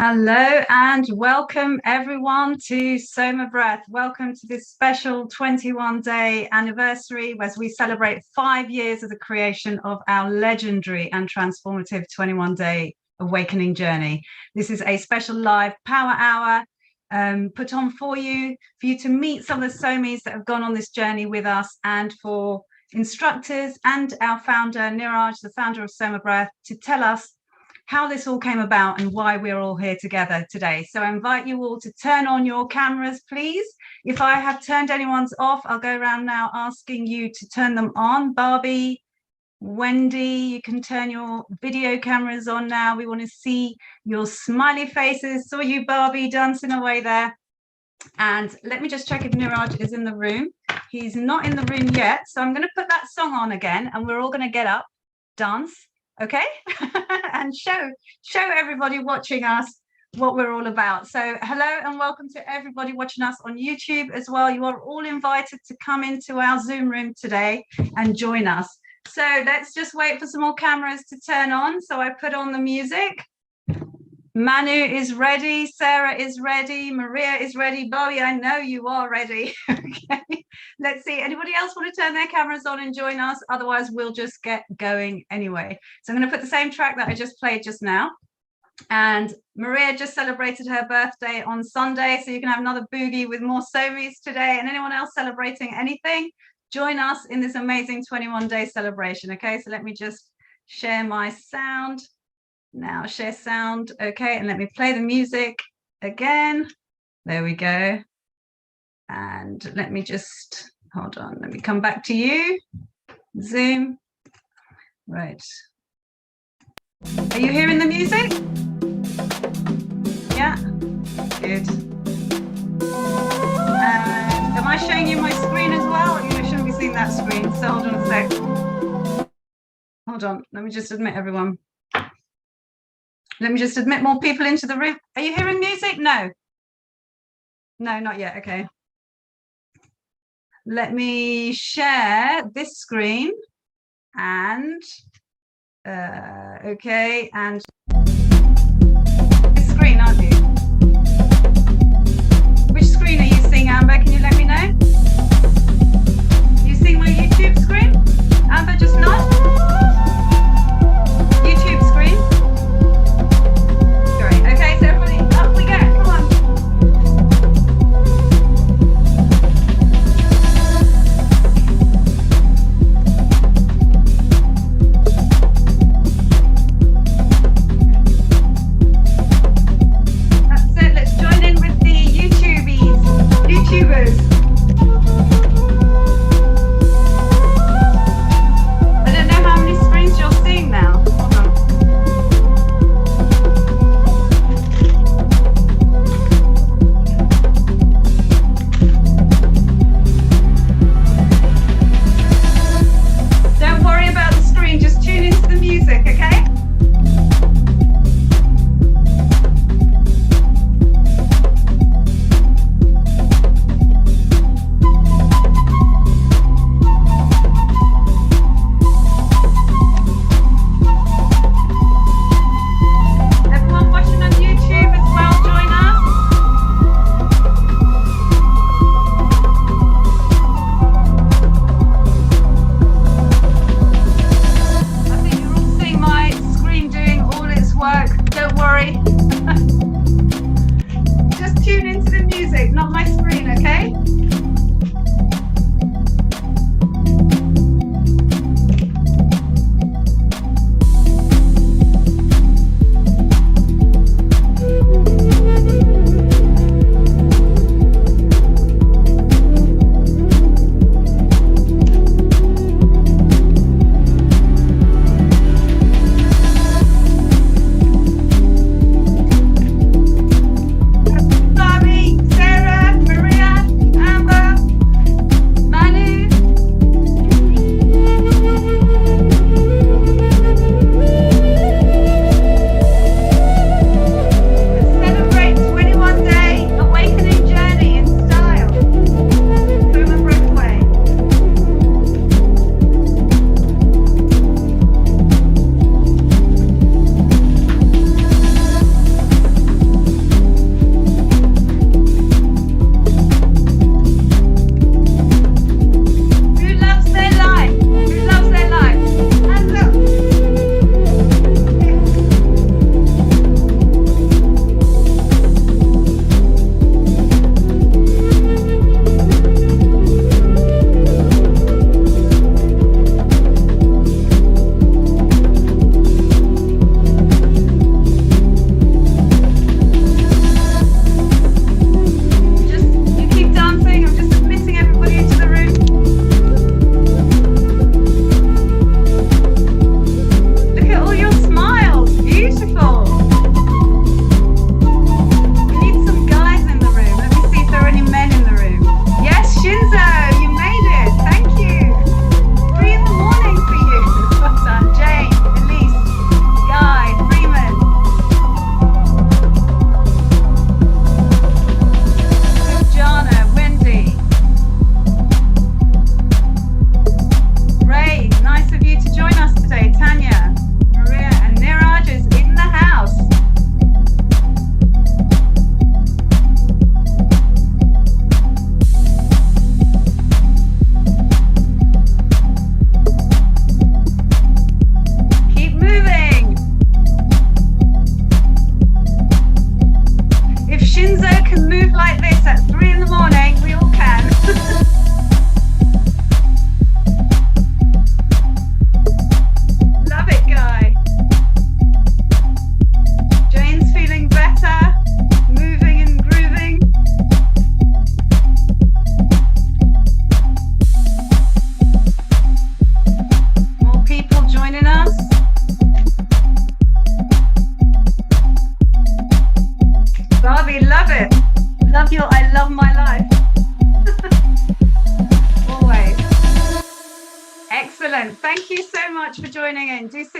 Hello and welcome everyone to SOMA Breath. Welcome to this special 21-day anniversary as we celebrate 5 years of the creation of our legendary and transformative 21-day awakening journey. This is a special live power hour put on for you to meet some of the SOMIs that have gone on this journey with us, and for instructors and our founder, Niraj, the founder of SOMA Breath, to tell us how this all came about and why we're all here together today. So I invite you all to turn on your cameras, please. If I have turned anyone's off, I'll go around now asking you to turn them on. Barbie, Wendy, you can turn your video cameras on now. We want to see your smiley faces. Saw you, Barbie, dancing away there. And let me just check if Niraj is in the room. He's not in the room yet. So I'm going to put that song on again, and we're all going to get up, dance, okay? And show everybody watching us what we're all about. So hello and welcome to everybody watching us on YouTube as well. You are all invited to come into our Zoom room today and join us. So let's just wait for some more cameras to turn on. So I put on the music. Manu is ready, Sarah is ready, Maria is ready, Bobby, I know you are ready. Okay, let's see, anybody else want to turn their cameras on and join us? Otherwise we'll just get going anyway. So I'm going to put the same track that I just played just now. And Maria just celebrated her birthday on Sunday, so you can have another boogie with more SOMIs today. And anyone else celebrating anything, join us in this amazing 21-day celebration. Okay, so let me just share my sound. Now share sound, okay, and let me play the music again. There we go. And let me just hold on, let me come back to you. Zoom. Right, are you hearing the music? Yeah, good. Am I showing you my screen as well? You shouldn't be seeing that screen, so hold on a sec. Hold on, let me just admit everyone. Let me just admit more people into the room. Are you hearing music? No. No, not yet. Okay. Let me share this screen and okay, and this screen, aren't you? Which screen are you seeing, Amber? Can you let me know? You seeing my YouTube screen? Amber, just nod. YouTube screen. Okay, so everybody, up we go, come on. That's it, let's join in with the YouTubers. I don't know how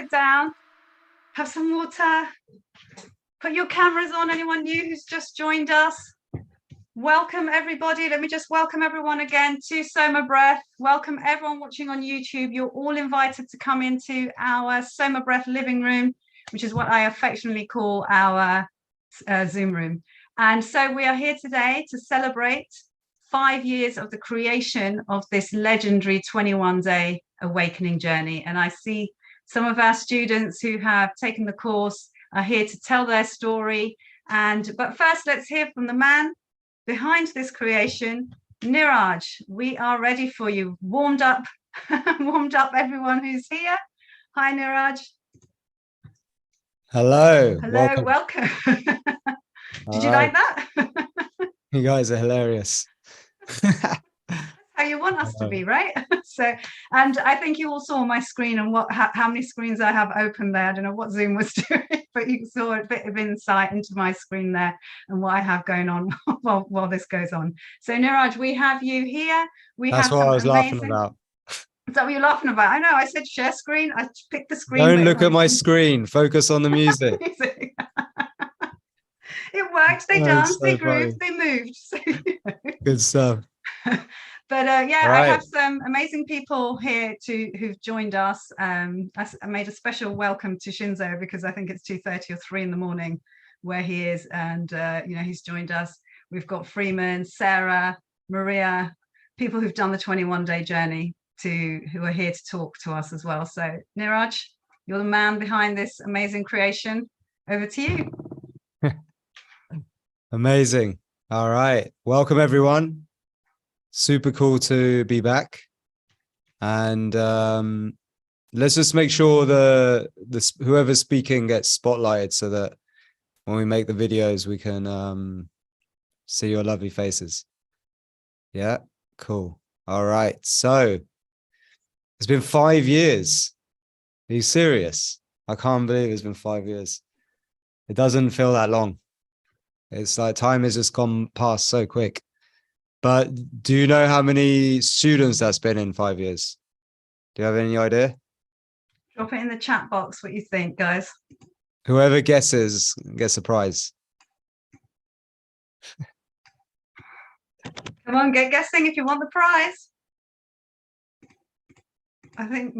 sit down, have some water, put your cameras on. Anyone new who's just joined us, welcome everybody. Let me just welcome everyone again to SOMA Breath. Welcome everyone watching on YouTube. You're all invited to come into our SOMA Breath living room, which is what I affectionately call our Zoom room. And so we are here today to celebrate 5 years of the creation of this legendary 21-day awakening journey. And I see some of our students who have taken the course are here to tell their story. But first, let's hear from the man behind this creation, Niraj. We are ready for you. Warmed up everyone who's here. Hi, Niraj. Hello. Welcome. Did you like that? You guys are hilarious. How you want us to be, right? So, and I think you all saw my screen and how many screens I have open there. I don't know what Zoom was doing, but you saw a bit of insight into my screen there and what I have going on while this goes on. So Niraj, we have you here. That's what I was laughing about. Is that what you're laughing about? I know, I said share screen. I picked the screen. Don't look at my screen. Focus on the music. It worked. They danced, they grooved, they moved. Good stuff. But yeah, right. I have some amazing people here who've joined us. I made a special welcome to Shinzo because I think it's 2:30 or 3 in the morning where he is, and he's joined us. We've got Freeman, Sarah, Maria, people who've done the 21-day journey who are here to talk to us as well. So Niraj, you're the man behind this amazing creation. Over to you. Amazing. All right. Welcome, everyone. Super cool to be back. And let's just make sure whoever's speaking gets spotlighted so that when we make the videos, we can see your lovely faces. Yeah, cool. All right. So it's been 5 years. Are you serious? I can't believe it's been 5 years. It doesn't feel that long. It's like time has just gone past so quick. But do you know how many students that's been in 5 years? Do you have any idea? Drop it in the chat box what you think, guys. Whoever guesses gets a prize. Come on, get guessing if you want the prize. I think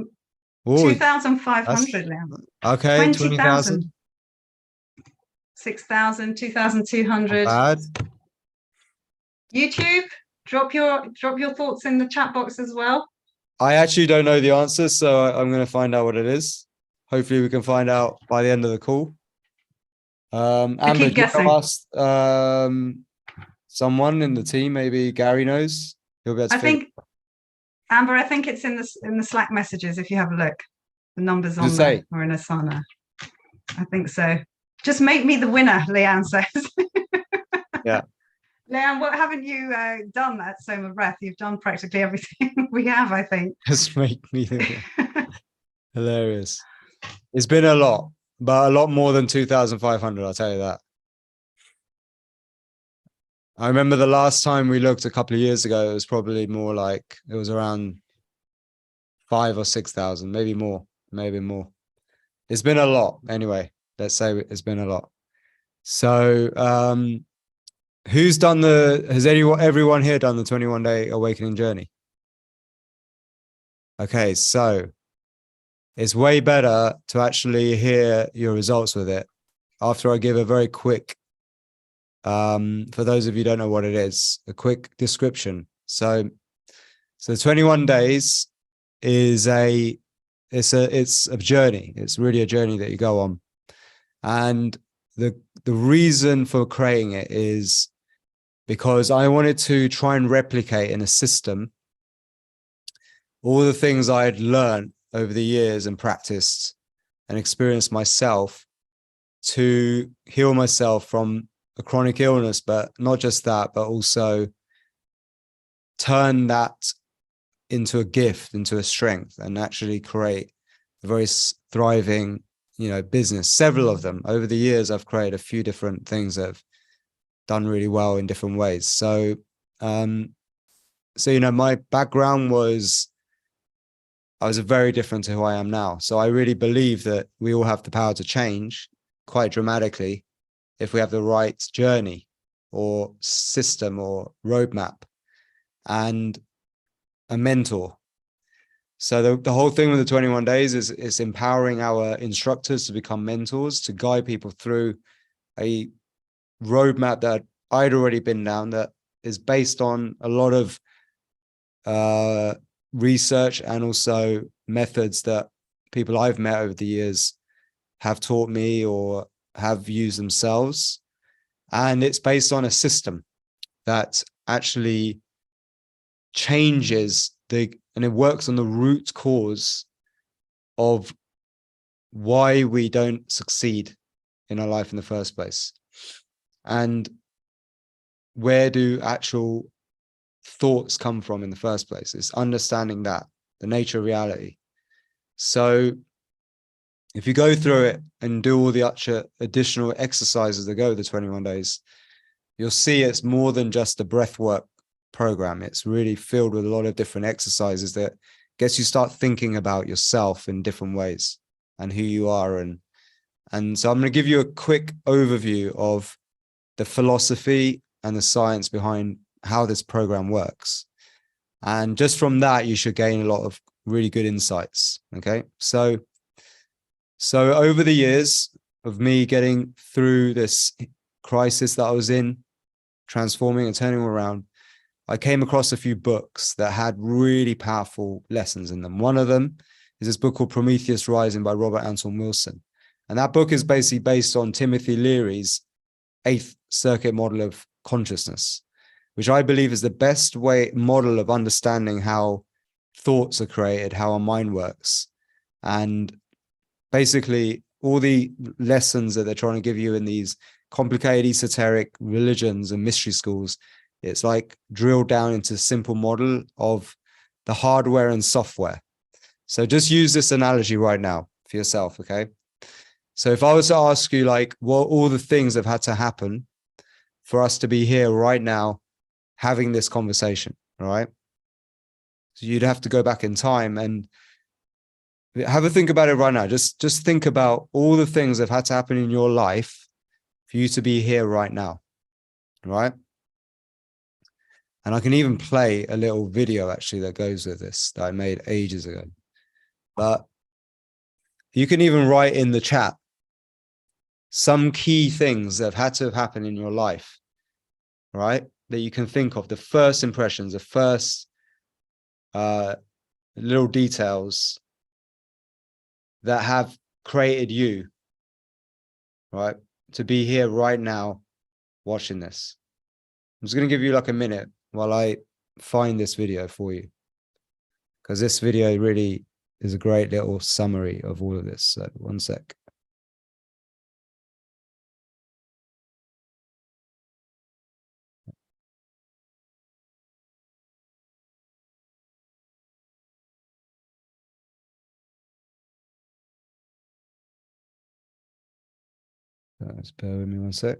2,500 now. Okay, 20,000. 6,000, 2,200. Bad. YouTube, drop your thoughts in the chat box as well. I actually don't know the answer, so I'm going to find out what it is. Hopefully we can find out by the end of the call. Amber, keep guessing. Ask someone in the team, maybe Gary knows. He'll be able to Amber, I think it's in the Slack messages if you have a look. The numbers on there or in Asana. I think so. Just make me the winner, Leanne says. Yeah. Leanne, what haven't you done at SOMA Breath? You've done practically everything we have, I think. Just make me the winner. Hilarious. It's been a lot, but a lot more than 2,500, I'll tell you that. I remember the last time we looked a couple of years ago, it was probably more like, it was around 5,000 or 6,000, maybe more. It's been a lot anyway. Let's say it's been a lot. So has everyone here done the 21-day awakening journey? Okay, so it's way better to actually hear your results with it after I give a very quick, for those of you who don't know what it is, a quick description. So 21 days is it's a journey. It's really a journey that you go on. And the reason for creating it is because I wanted to try and replicate in a system all the things I had learned over the years and practiced and experienced myself to heal myself from a chronic illness, but not just that, but also turn that into a gift, into a strength, and actually create a very thriving business. Several of them over the years. I've created a few different things that have done really well in different ways. So my background was I was very different to who I am now. So I really believe that we all have the power to change quite dramatically if we have the right journey or system or roadmap and a mentor. So the whole thing with the 21 days is empowering our instructors to become mentors, to guide people through a roadmap that I'd already been down, that is based on a lot of research and also methods that people I've met over the years have taught me or have used themselves. And it's based on a system that actually changes and it works on the root cause of why we don't succeed in our life in the first place. And where do actual thoughts come from in the first place? It's understanding that, the nature of reality. So if you go through it and do all the additional exercises that go with the 21 days, you'll see it's more than just a breath work program. It's really filled with a lot of different exercises that gets you start thinking about yourself in different ways and who you are. And so I'm going to give you a quick overview of the philosophy and the science behind how this program works. And just from that, you should gain a lot of really good insights. Okay. So over the years of me getting through this crisis that I was in, transforming and turning around, I came across a few books that had really powerful lessons in them. One of them is this book called Prometheus Rising by Robert Anton Wilson. And that book is basically based on Timothy Leary's 8th circuit model of consciousness, which I believe is the best model of understanding how thoughts are created, how our mind works. And basically all the lessons that they're trying to give you in these complicated esoteric religions and mystery schools, it's like drilled down into a simple model of the hardware and software. So just use this analogy right now for yourself, okay? So if I was to ask you, like, what all the things have had to happen for us to be here right now having this conversation, all right? So you'd have to go back in time and have a think about it right now. Just think about all the things that have had to happen in your life for you to be here right now, right? And I can even play a little video actually that goes with this that I made ages ago. But you can even write in the chat some key things that have had to have happened in your life, right? That you can think of, the first impressions, the first little details that have created you, right? To be here right now watching this. I'm just going to give you like a minute while I find this video for you, because this video really is a great little summary of all of this. So one sec. Just bear with me one sec.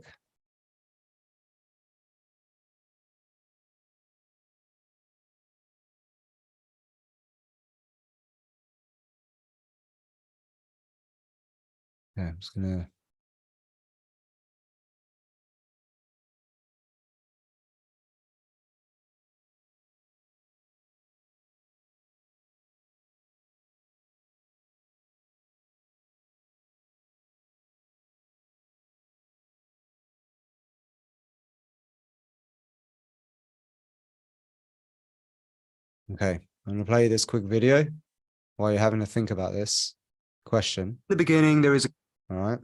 Yeah, I'm just gonna. Okay, I'm gonna play this quick video while you're having to think about this question. In the beginning, there is a. All right.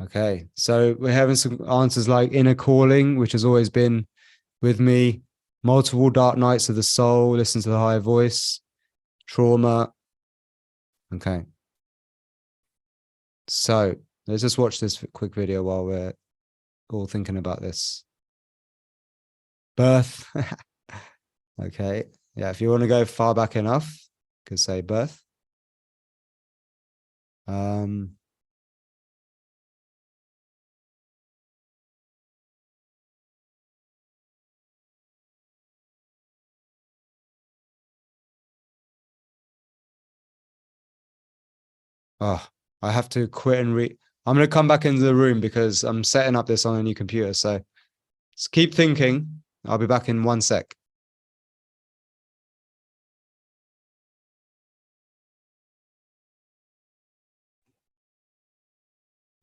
Okay, so we're having some answers like inner calling, which has always been with me, multiple dark nights of the soul, listen to the higher voice, trauma. Okay. So let's just watch this quick video while we're all thinking about this. Birth. Okay. Yeah, if you want to go far back enough, you could say birth. Oh, I have to quit and I'm going to come back into the room because I'm setting up this on a new computer. So just keep thinking. I'll be back in 1 sec.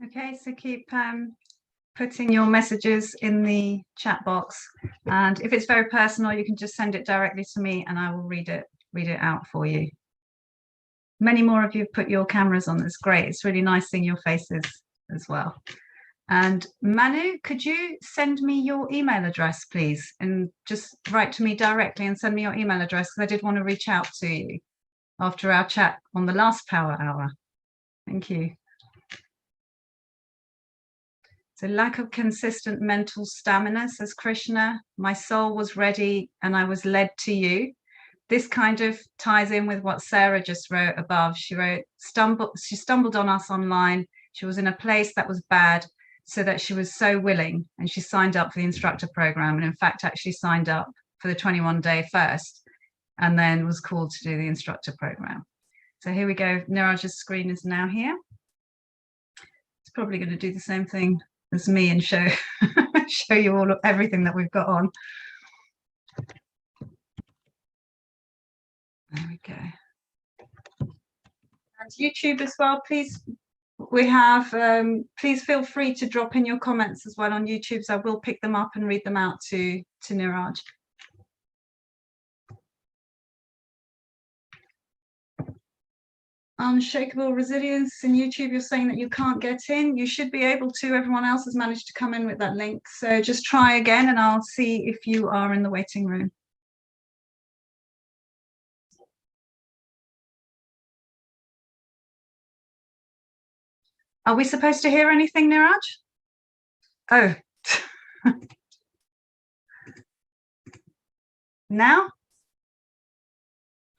Okay, so keep putting your messages in the chat box, and if it's very personal, you can just send it directly to me and I will read it out for you. Many more of you have put your cameras on. That's great. It's really nice seeing your faces as well. And Manu, could you send me your email address, please? And just write to me directly and send me your email address, because I did want to reach out to you after our chat on the last Power Hour. Thank you. So lack of consistent mental stamina, says Krishna. My soul was ready and I was led to you. This kind of ties in with what Sarah just wrote above. She wrote, she stumbled on us online. She was in a place that was bad, so that she was so willing, and she signed up for the instructor program, and in fact actually signed up for the 21-day first, and then was called to do the instructor program. So here we go. Niraj's screen is now here. It's probably going to do the same thing as me and show you all of everything that we've got on. There we go. And YouTube as well, please. We have, please feel free to drop in your comments as well on YouTube, so I will pick them up and read them out to Niraj. Unshakable resilience in YouTube, you're saying that you can't get in. You should be able to. Everyone else has managed to come in with that link. So just try again and I'll see if you are in the waiting room. Are we supposed to hear anything, Niraj? Oh. Now?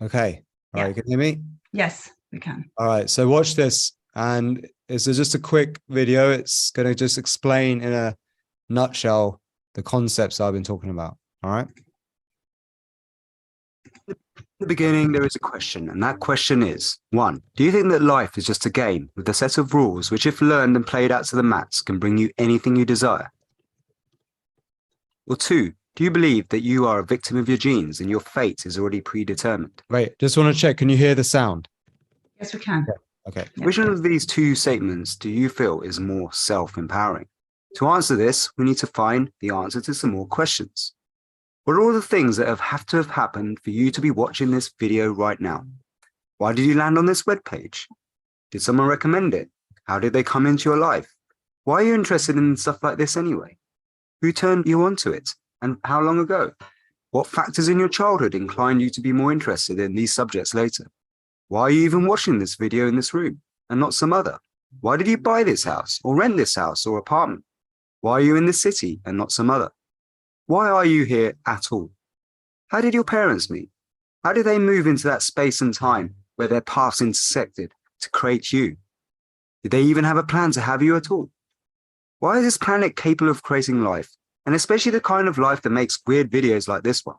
Okay. All right. Can you hear me? Yes, we can. All right. So watch this. And it's just a quick video. It's going to just explain in a nutshell the concepts I've been talking about. All right. In the beginning, there is a question, and that question is, 1. Do you think that life is just a game with a set of rules which, if learned and played out to the max, can bring you anything you desire? Or 2, do you believe that you are a victim of your genes and your fate is already predetermined? Wait, just want to check. Can you hear the sound? Yes, we can. Okay. Yep. Which one of these two statements do you feel is more self-empowering? To answer this, we need to find the answer to some more questions. What are all the things that have to have happened for you to be watching this video right now? Why did you land on this webpage? Did someone recommend it? How did they come into your life? Why are you interested in stuff like this anyway? Who turned you onto it? And how long ago? What factors in your childhood inclined you to be more interested in these subjects later? Why are you even watching this video in this room and not some other? Why did you buy this house or rent this house or apartment? Why are you in this city and not some other? Why are you here at all? How did your parents meet? How did they move into that space and time where their paths intersected to create you? Did they even have a plan to have you at all? Why is this planet capable of creating life, and especially the kind of life that makes weird videos like this one?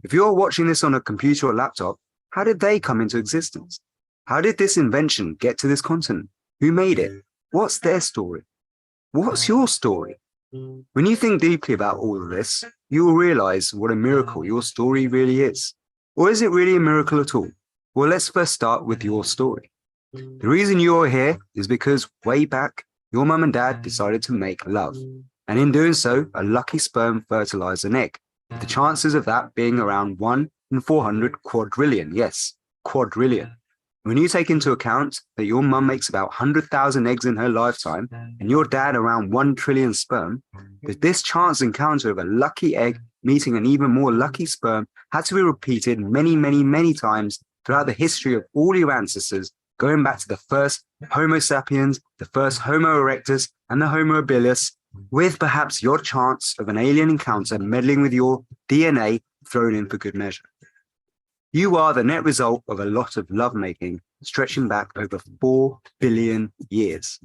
If you're watching this on a computer or laptop, how did they come into existence? How did this invention get to this continent? Who made it? What's their story? What's your story? When you think deeply about all of this, you will realize what a miracle your story really is. Or is it really a miracle at all? Well, let's first start with your story. The reason you're here is because way back, your mum and dad decided to make love. And in doing so, a lucky sperm fertilized an egg, with the chances of that being around 1 in 400 quadrillion. Yes, quadrillion. When you take into account that your mum makes about 100,000 eggs in her lifetime and your dad around 1 trillion sperm, that this chance encounter of a lucky egg meeting an even more lucky sperm had to be repeated many, many, many times throughout the history of all your ancestors, going back to the first Homo sapiens, the first Homo erectus, and the Homo habilis, with perhaps your chance of an alien encounter meddling with your DNA thrown in for good measure. You are the net result of a lot of lovemaking stretching back over 4 billion years.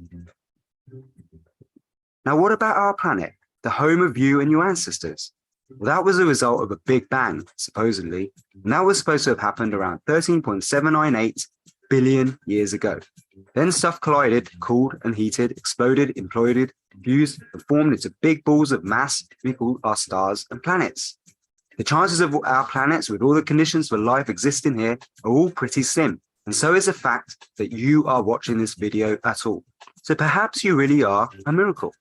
Now, what about our planet, the home of you and your ancestors? Well, that was a result of a Big Bang, supposedly, and that was supposed to have happened around 13.798 billion years ago. Then stuff collided, cooled and heated, exploded, imploded, fused, and formed into big balls of mass we call our stars and planets. The chances of our planets with all the conditions for life existing here are all pretty slim, and so is the fact that you are watching this video at all. So perhaps you really are a miracle.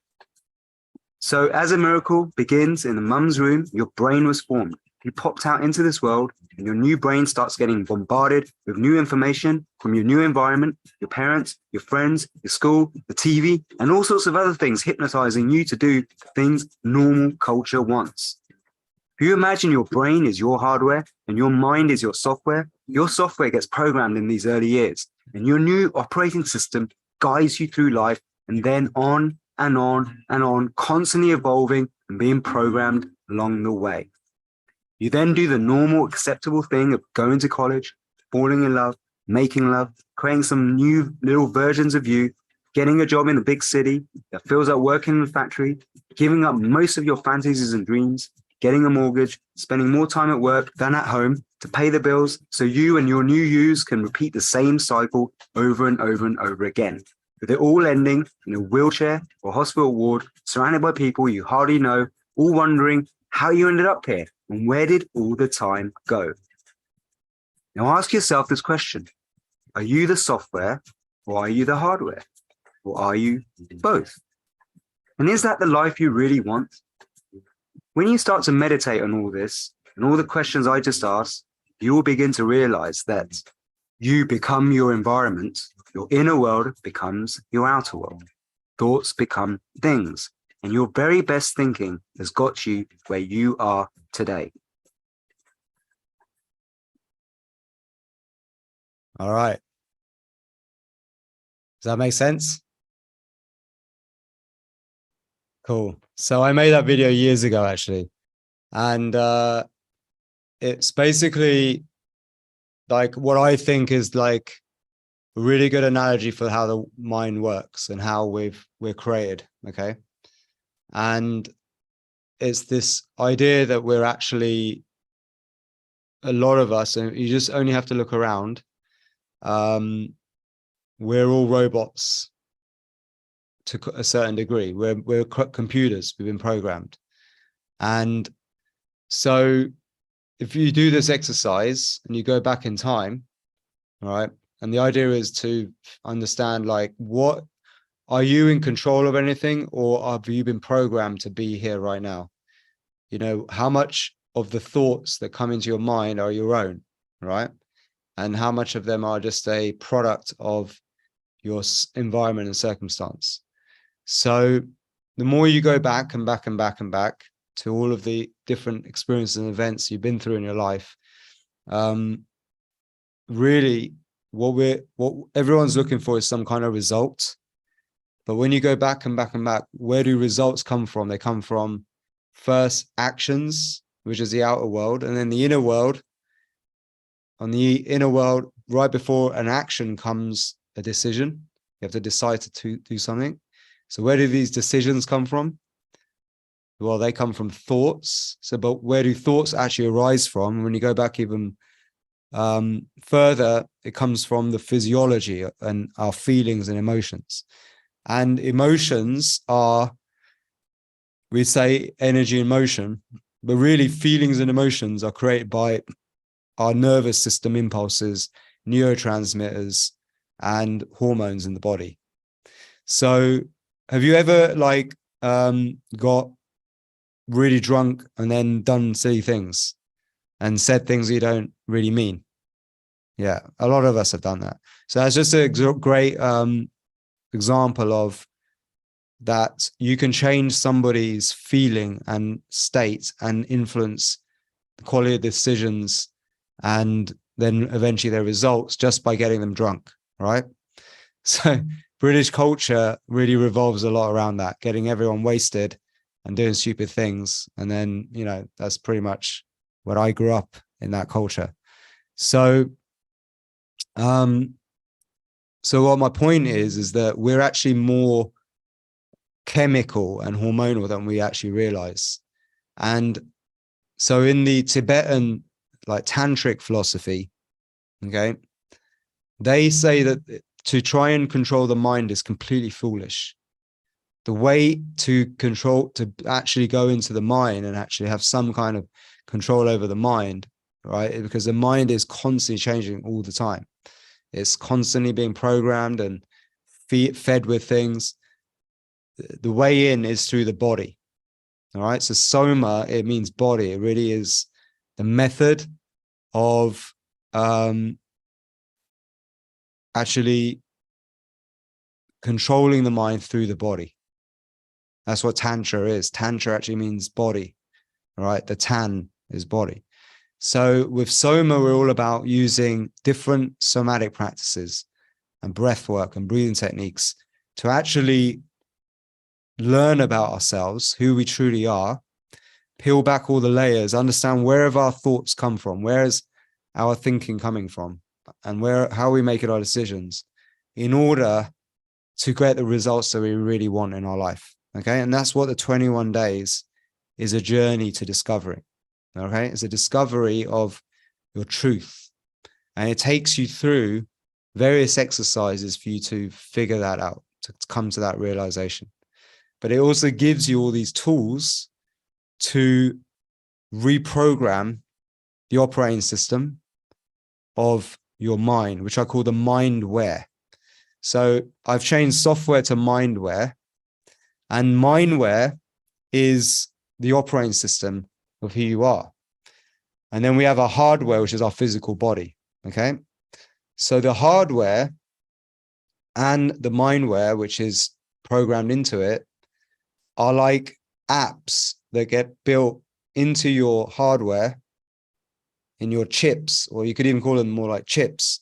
So as a miracle begins in the mum's room, your brain was formed. You popped out into this world, and your new brain starts getting bombarded with new information from your new environment, your parents, your friends, your school, the TV, and all sorts of other things hypnotizing you to do things normal culture wants. If you imagine your brain is your hardware and your mind is your software gets programmed in these early years, and your new operating system guides you through life, and then on and on and on, constantly evolving and being programmed along the way. You then do the normal, acceptable thing of going to college, falling in love, making love, creating some new little versions of you, getting a job in the big city that feels like working in a factory, giving up most of your fantasies and dreams, getting a mortgage, spending more time at work than at home to pay the bills so you and your new yous can repeat the same cycle over and over and over again, with it all ending in a wheelchair or hospital ward surrounded by people you hardly know, all wondering how you ended up here and where did all the time go. Now ask yourself this question: are you the software or are you the hardware? Or are you both? And is that the life you really want? When you start to meditate on all this and all the questions I just asked, you will begin to realize that you become your environment. Your inner world becomes your outer world. Thoughts become things, and your very best thinking has got you where you are today. All right. Does that make sense? Cool. So I made that video years ago, actually. And it's basically like what I think is like a really good analogy for how the mind works and how we're created. Okay. And it's this idea that we're actually, a lot of us, and you just only have to look around, we're all robots to a certain degree. We're computers, we've been programmed. And so if you do this exercise and you go back in time, all right, and the idea is to understand, like, what are you in control of anything, or have you been programmed to be here right now? You know, how much of the thoughts that come into your mind are your own, right? And how much of them are just a product of your environment and circumstance? So the more you go back and back and back and back to all of the different experiences and events you've been through in your life, really what everyone's looking for is some kind of result. But when you go back and back and back, where do results come from? They come from first actions, which is the outer world, and then the inner world. On the inner world, right before an action comes a decision. You have to decide to do something. So where do these decisions come from? Well, they come from thoughts. So, but where do thoughts actually arise from? When you go back even further, it comes from the physiology and our feelings and emotions. And emotions are, we say energy and motion, but really feelings and emotions are created by our nervous system impulses, neurotransmitters, and hormones in the body. So have you ever got really drunk and then done silly things and said things you don't really mean? Yeah, a lot of us have done that. So that's just a great example of that. You can change somebody's feeling and state and influence the quality of decisions and then eventually their results just by getting them drunk, right? So British culture really revolves a lot around that, getting everyone wasted and doing stupid things. And then, you know, that's pretty much what I grew up in, that culture. So, so what my point is that we're actually more chemical and hormonal than we actually realize. And so in the Tibetan, like tantric philosophy, okay, They say that to try and control the mind is completely foolish. The way to control, to actually go into the mind and actually have some kind of control over the mind, right? Because the mind is constantly changing all the time. It's constantly being programmed and fed with things. The way in is through the body. All right. So soma, it means body. It really is the method of actually controlling the mind through the body. That's what tantra is. Tantra actually means body. All right. The tan is body. So with soma, we're all about using different somatic practices and breath work and breathing techniques to actually learn about ourselves, who we truly are, peel back all the layers, understand where have our thoughts come from, where is our thinking coming from, and how are we making our decisions in order to get the results that we really want in our life. Okay. And that's what the 21 days is, a journey to discovery. Okay. It's a discovery of your truth. And it takes you through various exercises for you to figure that out, to come to that realization. But it also gives you all these tools to reprogram the operating system of your mind, which I call the mindware. So I've changed software to mindware, and mindware is the operating system of who you are. And then we have our hardware, which is our physical body. Okay. So the hardware and the mindware, which is programmed into it, are like apps that get built into your hardware, in your chips, or you could even call them more like chips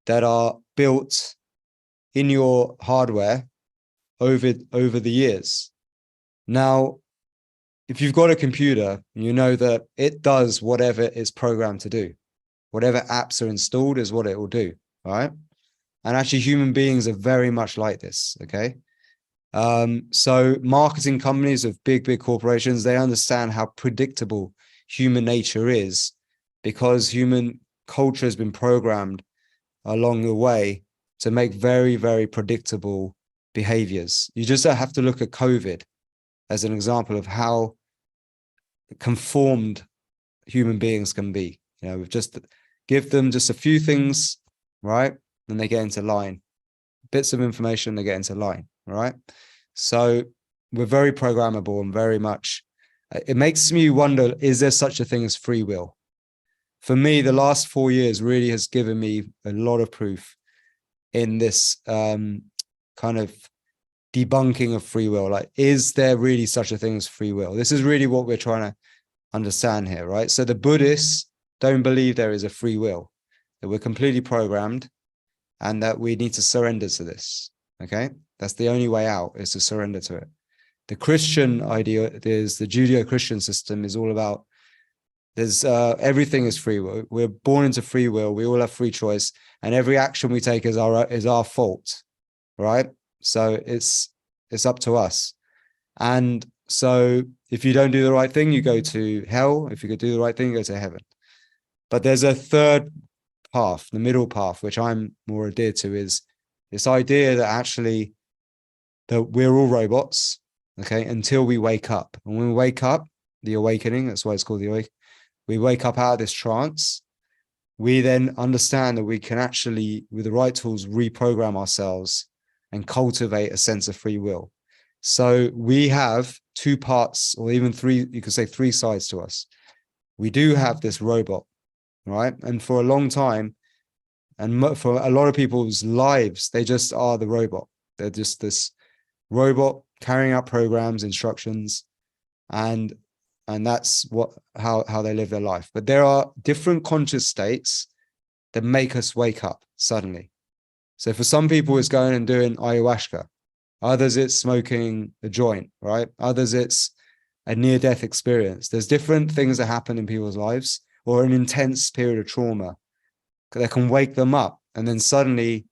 that are built in your hardware over the years. Now, if you've got a computer, you know that it does whatever it's programmed to do. Whatever apps are installed is what it will do, right? And actually human beings are very much like this, okay? So marketing companies of big corporations, they understand how predictable human nature is because human culture has been programmed along the way to make very predictable behaviors. You just have to look at COVID as an example of how conformed human beings can be. You know, we've just give them just a few things, right? Then they get into line. Bits of information, they get into line, right? So we're very programmable and very much, it makes me wonder, is there such a thing as free will? For me, the last 4 years really has given me a lot of proof in this kind of debunking of free will. Like, is there really such a thing as free will? This is really what we're trying to understand here, right? So the Buddhists don't believe there is a free will, that we're completely programmed and that we need to surrender to this, okay? That's the only way out, is to surrender to it. The Christian idea is, the Judeo-Christian system is all about, there's everything is free will. We're born into free will. We all have free choice, and every action we take is our fault, right? So it's up to us. And so if you don't do the right thing, you go to hell. If you could do the right thing, you go to heaven. But there's a third path, the middle path, which I'm more adhered to, is this idea that actually that we're all robots, okay, until we wake up. And when we wake up, the awakening, that's why it's called the awakening, we wake up out of this trance, we then understand that we can actually, with the right tools, reprogram ourselves and cultivate a sense of free will. So we have two parts, or even three, you could say three sides to us. We do have this robot, right? And for a long time, and for a lot of people's lives, they just are the robot. They're just this robot carrying out programs, instructions, and that's how they live their life. But there are different conscious states that make us wake up suddenly. So for some people, it's going and doing ayahuasca. Others, it's smoking a joint, right? Others, it's a near-death experience. There's different things that happen in people's lives, or an intense period of trauma that can wake them up. And then suddenly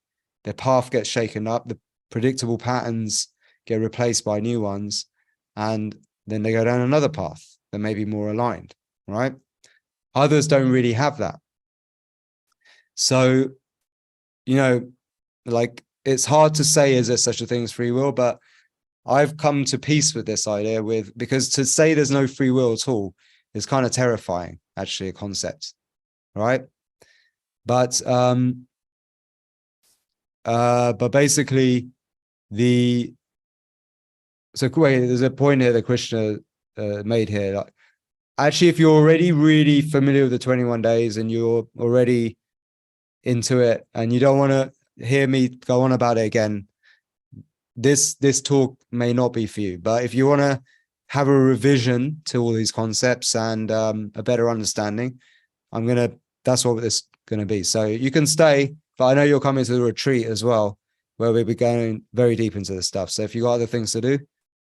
their path gets shaken up. The predictable patterns get replaced by new ones. And then they go down another path that may be more aligned, right? Others don't really have that. So you know, like it's hard to say, is there such a thing as free will? But I've come to peace with this idea because to say there's no free will at all is kind of terrifying, actually, a concept, right? But basically there's a point here that Krishna made here. Like, actually, if you're already really familiar with the 21 days and you're already into it and you don't want to hear me go on about it again, this talk may not be for you. But if you want to have a revision to all these concepts and a better understanding, that's what this is going to be. So you can stay, but I know you're coming to the retreat as well, where we'll be going very deep into this stuff. So if you got other things to do,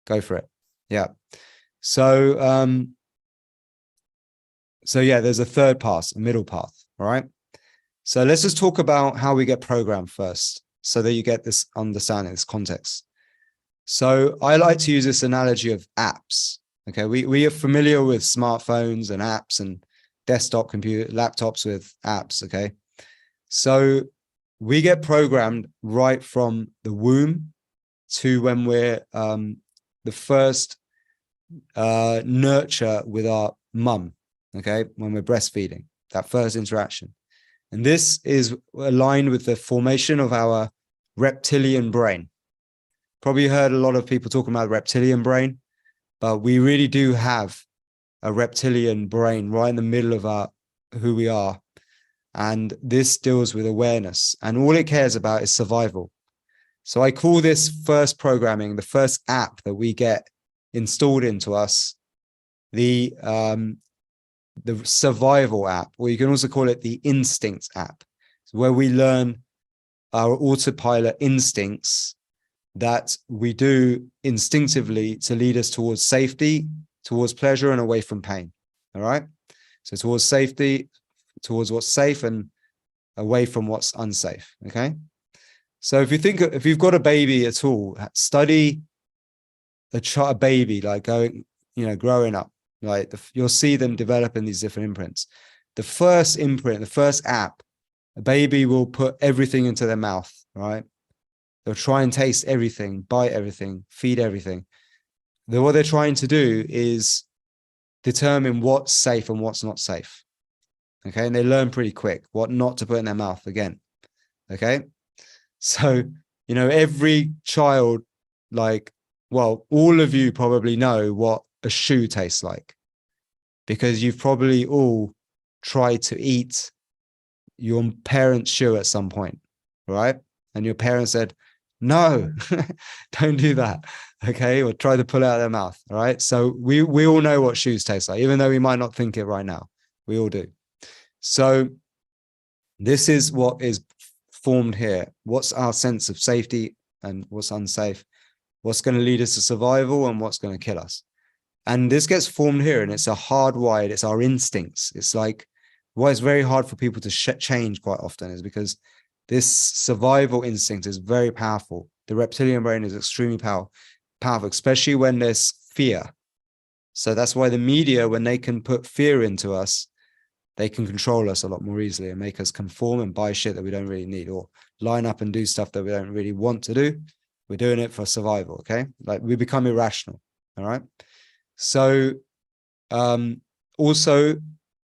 go for it. Yeah. So yeah, there's a third path, a middle path. All right. So let's just talk about how we get programmed first, so that you get this understanding, this context. So I like to use this analogy of apps. Okay, we are familiar with smartphones and apps and desktop computer laptops with apps. Okay, so we get programmed right from the womb to when we're the first nurture with our mum. Okay, when we're breastfeeding, that first interaction. And this is aligned with the formation of our reptilian brain. Probably heard a lot of people talking about reptilian brain, but we really do have a reptilian brain right in the middle of who we are. And this deals with awareness, and all it cares about is survival. So I call this first programming, the first app that we get installed into us, the survival app, or you can also call it the instinct app. So where we learn our autopilot instincts that we do instinctively to lead us towards safety, towards pleasure, and away from pain. All right. So towards safety, towards what's safe, and away from what's unsafe. Okay. So if you've got a baby at all, study a baby, like growing up. Right, you'll see them developing these different imprints. The first imprint, the first app, a baby will put everything into their mouth, right? They'll try and taste everything, bite everything, feed everything. What they're trying to do is determine what's safe and what's not safe. Okay, and they learn pretty quick what not to put in their mouth again. Okay, so every child, all of you probably know what a shoe tastes like, because you've probably all tried to eat your parents' shoe at some point, right? And your parents said, no, don't do that. Okay, or try to pull it out of their mouth. All right, so we all know what shoes taste like, even though we might not think it right now. We all do. So this is what is formed here. What's our sense of safety and what's unsafe? What's going to lead us to survival and what's going to kill us? And this gets formed here, and it's it's our instincts. It's like why it's very hard for people to change quite often is because this survival instinct is very powerful. The reptilian brain is extremely powerful, especially when there's fear. So that's why the media, when they can put fear into us, they can control us a lot more easily and make us conform and buy shit that we don't really need, or line up and do stuff that we don't really want to do. We're doing it for survival. Okay, like we become irrational. All right. So also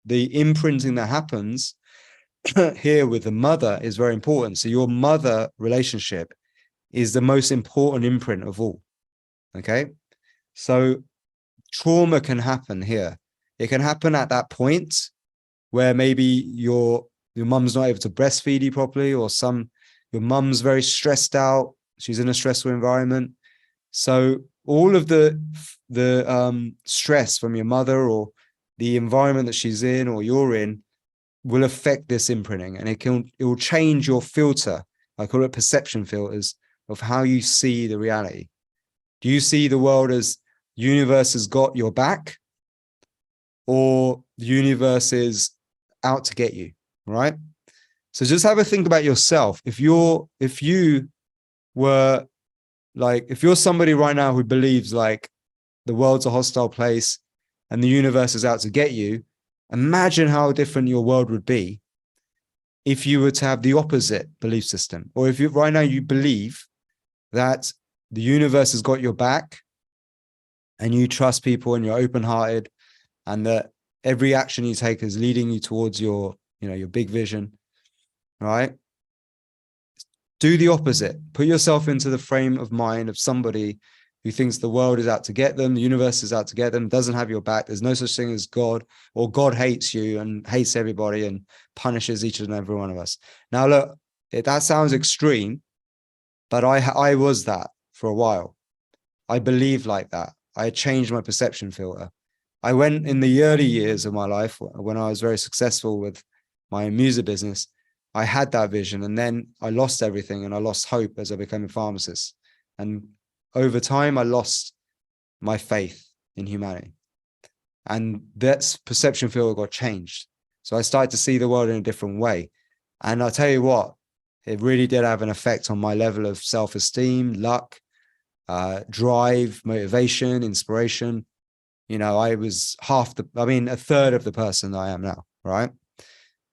the imprinting that happens here with the mother is very important. So your mother relationship is the most important imprint of all. Okay. So trauma can happen here. It can happen at that point where maybe your mum's not able to breastfeed you properly, or your mum's very stressed out. She's in a stressful environment. So all of the stress from your mother or the environment that she's in or you're in will affect this imprinting, and it will change your filter. I call it perception filters of how you see the reality. Do you see the world as universe has got your back, or the universe is out to get you? Right? So just have a think about yourself. If you're somebody right now who believes like the world's a hostile place and the universe is out to get you, imagine how different your world would be if you were to have the opposite belief system, or if you right now you believe that the universe has got your back and you trust people and you're open-hearted and that every action you take is leading you towards your, your big vision, right? Do the opposite. Put yourself into the frame of mind of somebody who thinks the world is out to get them, the universe is out to get them, doesn't have your back. There's no such thing as God, or God hates you and hates everybody and punishes each and every one of us. Now, look, that sounds extreme, but I was that for a while. I believed like that. I had changed my perception filter. I went in the early years of my life when I was very successful with my music business. I had that vision, and then I lost everything and I lost hope as I became a pharmacist. And over time, I lost my faith in humanity. And that perception filter got changed. So I started to see the world in a different way. And I'll tell you what, it really did have an effect on my level of self-esteem, luck, drive, motivation, inspiration. I was a third of the person I am now, right?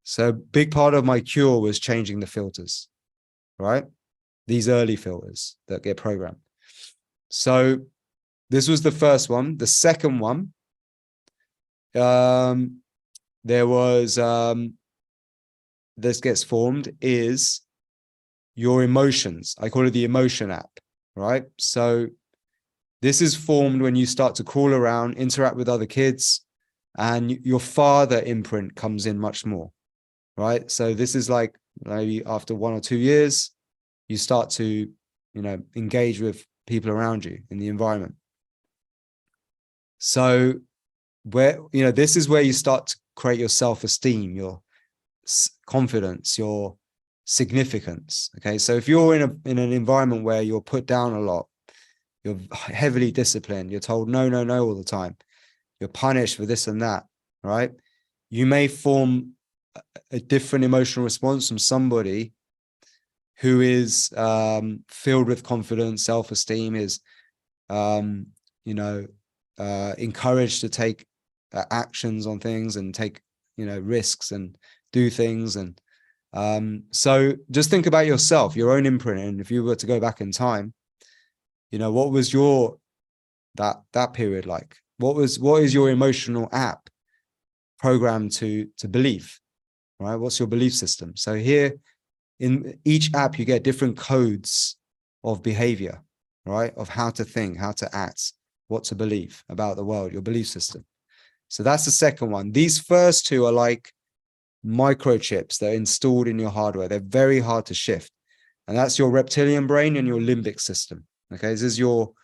So a big part of my cure was changing the filters, right? These early filters that get programmed. So this was the first one. The second one, there was, this gets formed, is your emotions. I call it the emotion app, right? So this is formed when you start to crawl around, interact with other kids, and your father imprint comes in much more, right? So this is like maybe after 1 or 2 years, you start to, engage with people around you in the environment. So this is where you start to create your self-esteem, your confidence, your significance. Okay. So if you're in an environment where you're put down a lot, you're heavily disciplined, you're told no all the time, you're punished for this and that, right? You may form a different emotional response from somebody who is filled with confidence, self-esteem, is encouraged to take actions on things and take risks and do things. And so just think about yourself, your own imprint. And if you were to go back in time, what was that period like? What is your emotional app programmed to believe, right? What's your belief system? So here in each app, you get different codes of behavior, right? Of how to think, how to act, what to believe about the world, your belief system. So that's the second one. These first two are like microchips that are installed in your hardware. They're very hard to shift. And that's your reptilian brain and your limbic system. Okay, this is your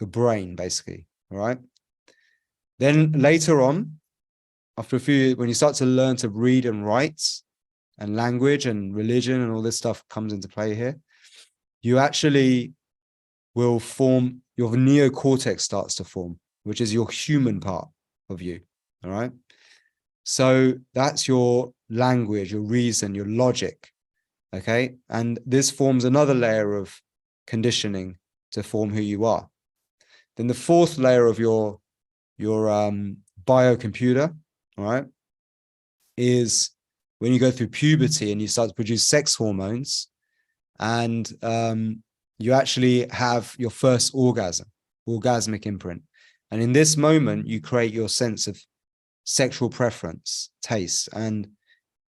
brain, basically. All right. Then later on, after a few, when you start to learn to read and write, and language and religion and all this stuff comes into play here, you actually will form, your neocortex starts to form, which is your human part of you. All right. So that's your language, your reason, your logic. Okay. And this forms another layer of conditioning to form who you are. Then the fourth layer of your biocomputer, all right, is when you go through puberty and you start to produce sex hormones, and you actually have your first orgasmic imprint. And in this moment, you create your sense of sexual preference, taste, and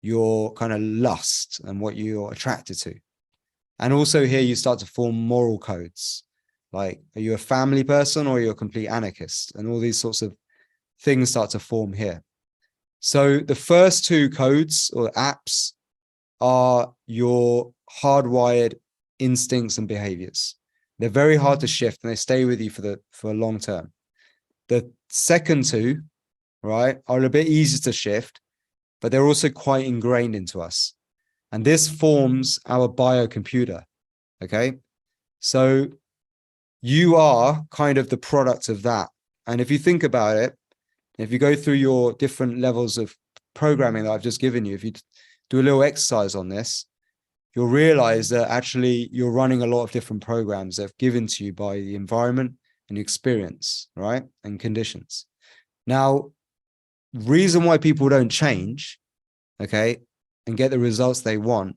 your kind of lust and what you're attracted to. And also here you start to form moral codes. Like, are you a family person or are you a complete anarchist? And all these sorts of things start to form here. So the first two codes or apps are your hardwired instincts and behaviors. They're very hard to shift and they stay with you for a long term. The second two, right, are a bit easier to shift, but they're also quite ingrained into us. And this forms our biocomputer. Okay. So you are kind of the product of that. And if you think about it, if you go through your different levels of programming that I've just given you, if you do a little exercise on this, you'll realize that actually you're running a lot of different programs that are given to you by the environment and experience, right? And conditions. Now, reason why people don't change, okay, and get the results they want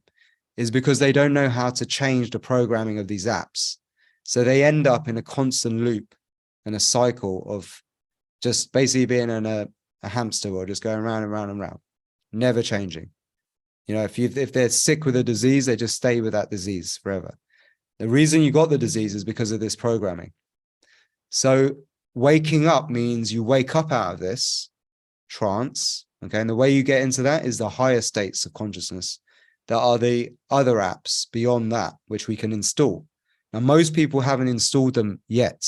is because they don't know how to change the programming of these apps. So they end up in a constant loop and a cycle of just basically being in a hamster wheel, just going round and round and round, never changing. You know, if they're sick with a disease, they just stay with that disease forever. The reason you got the disease is because of this programming. So waking up means you wake up out of this trance, okay? And the way you get into that is the higher states of consciousness. There are the other apps beyond that, which we can install. Now, most people haven't installed them yet.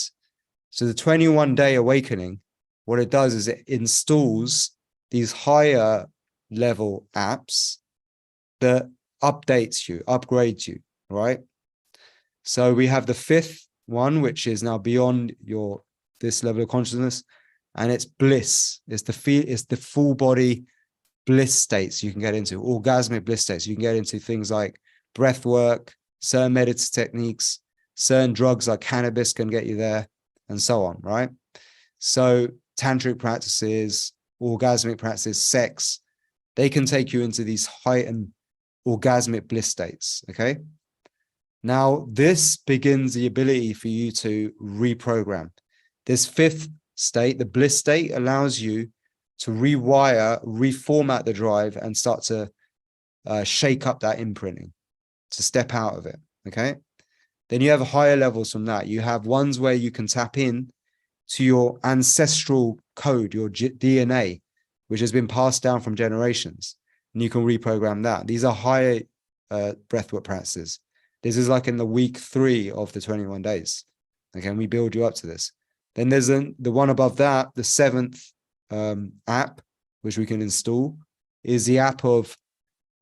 So the 21-day awakening, what it does is it installs these higher level apps that updates you, upgrades you, right? So we have the 5th one, which is now beyond this level of consciousness, and it's bliss. It's the full body bliss states you can get into, orgasmic bliss states. You can get into things like breath work, certain meditative techniques, certain drugs like cannabis can get you there, and so on, right? So tantric practices, orgasmic practices, sex, they can take you into these heightened orgasmic bliss states, okay? Now, this begins the ability for you to reprogram. This 5th state, the bliss state, allows you to rewire, reformat the drive and start to shake up that imprinting, to step out of it, okay? Then you have higher levels from that. You have ones where you can tap in to your ancestral code, your DNA, which has been passed down from generations, and you can reprogram that. These are higher breathwork practices. This is like in the week 3 of the 21 days. Okay, and we build you up to this. Then there's the one above that, the 7th app, which we can install, is the app of,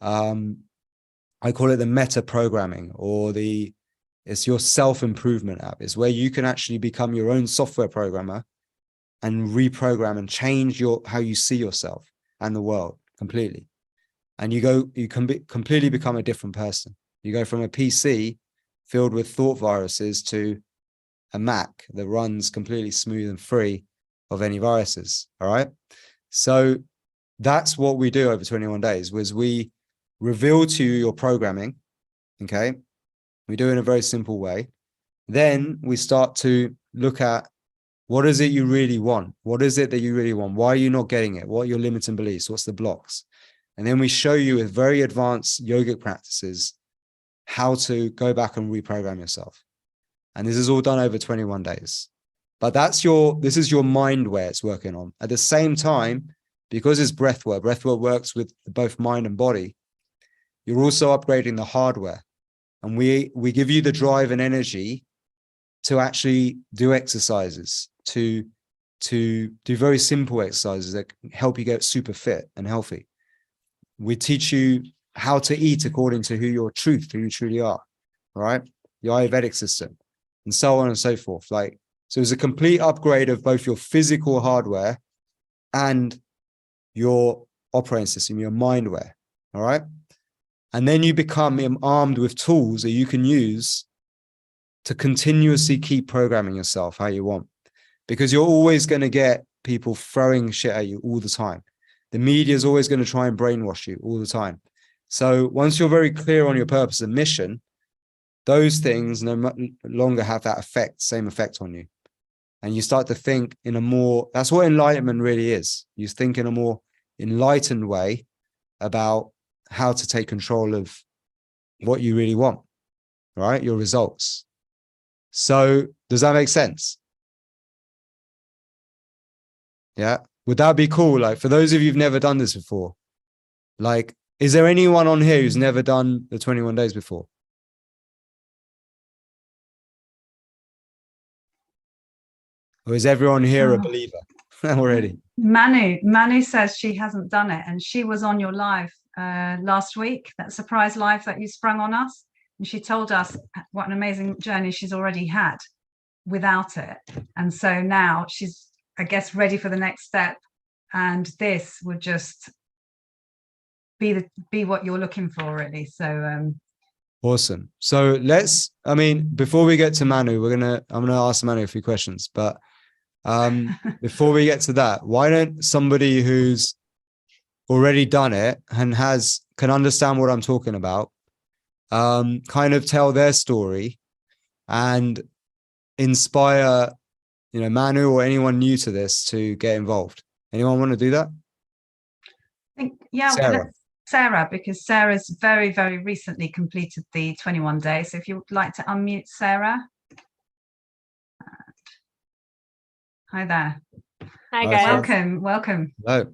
I call it the meta programming, or it's your self-improvement app. It's where you can actually become your own software programmer and reprogram and change how you see yourself and the world completely. And you can completely become a different person. You go from a PC filled with thought viruses to a Mac that runs completely smooth and free of any viruses. All right. So that's what we do over 21 days, was we reveal to you your programming. Okay. We do it in a very simple way. Then we start to look at, what is it you really want? What is it that you really want? Why are you not getting it? What are your limiting beliefs? What's the blocks? And then we show you with very advanced yogic practices how to go back and reprogram yourself. And this is all done over 21 days. But this is your mind where it's working on. At the same time, because it's breathwork works with both mind and body, you're also upgrading the hardware. And we give you the drive and energy to actually do exercises, to do very simple exercises that can help you get super fit and healthy. We teach you how to eat according to who you truly are, right? The Ayurvedic system, and so on and so forth. So it's a complete upgrade of both your physical hardware and your operating system, your mindware, all right? And then you become armed with tools that you can use to continuously keep programming yourself how you want, because you're always going to get people throwing shit at you all the time. The media is always going to try and brainwash you all the time. So once you're very clear on your purpose and mission, those things no longer have that same effect on you. And you start to think in that's what enlightenment really is. You think in a more enlightened way about how to take control of what you really want, right? Your results. So does that make sense? Yeah. Would that be cool? For those of you who've never done this before, is there anyone on here who's never done the 21 days before? Or is everyone here a believer already? Manu says she hasn't done it, and she was on your live last week, that surprise live that you sprung on us, and she told us what an amazing journey she's already had without it. And so now she's, I guess, ready for the next step, and this would just be what you're looking for, really. So awesome. So before we get to Manu, I'm gonna ask Manu a few questions, but before we get to that, why don't somebody who's already done it and can understand what I'm talking about, kind of tell their story and inspire, Manu or anyone new to this to get involved? Anyone want to do that? I think, yeah, Sarah. Sarah, because Sarah's very, very recently completed the 21 days. So if you'd like to unmute Sarah. Hi there. Hi, guys. Welcome. Hello.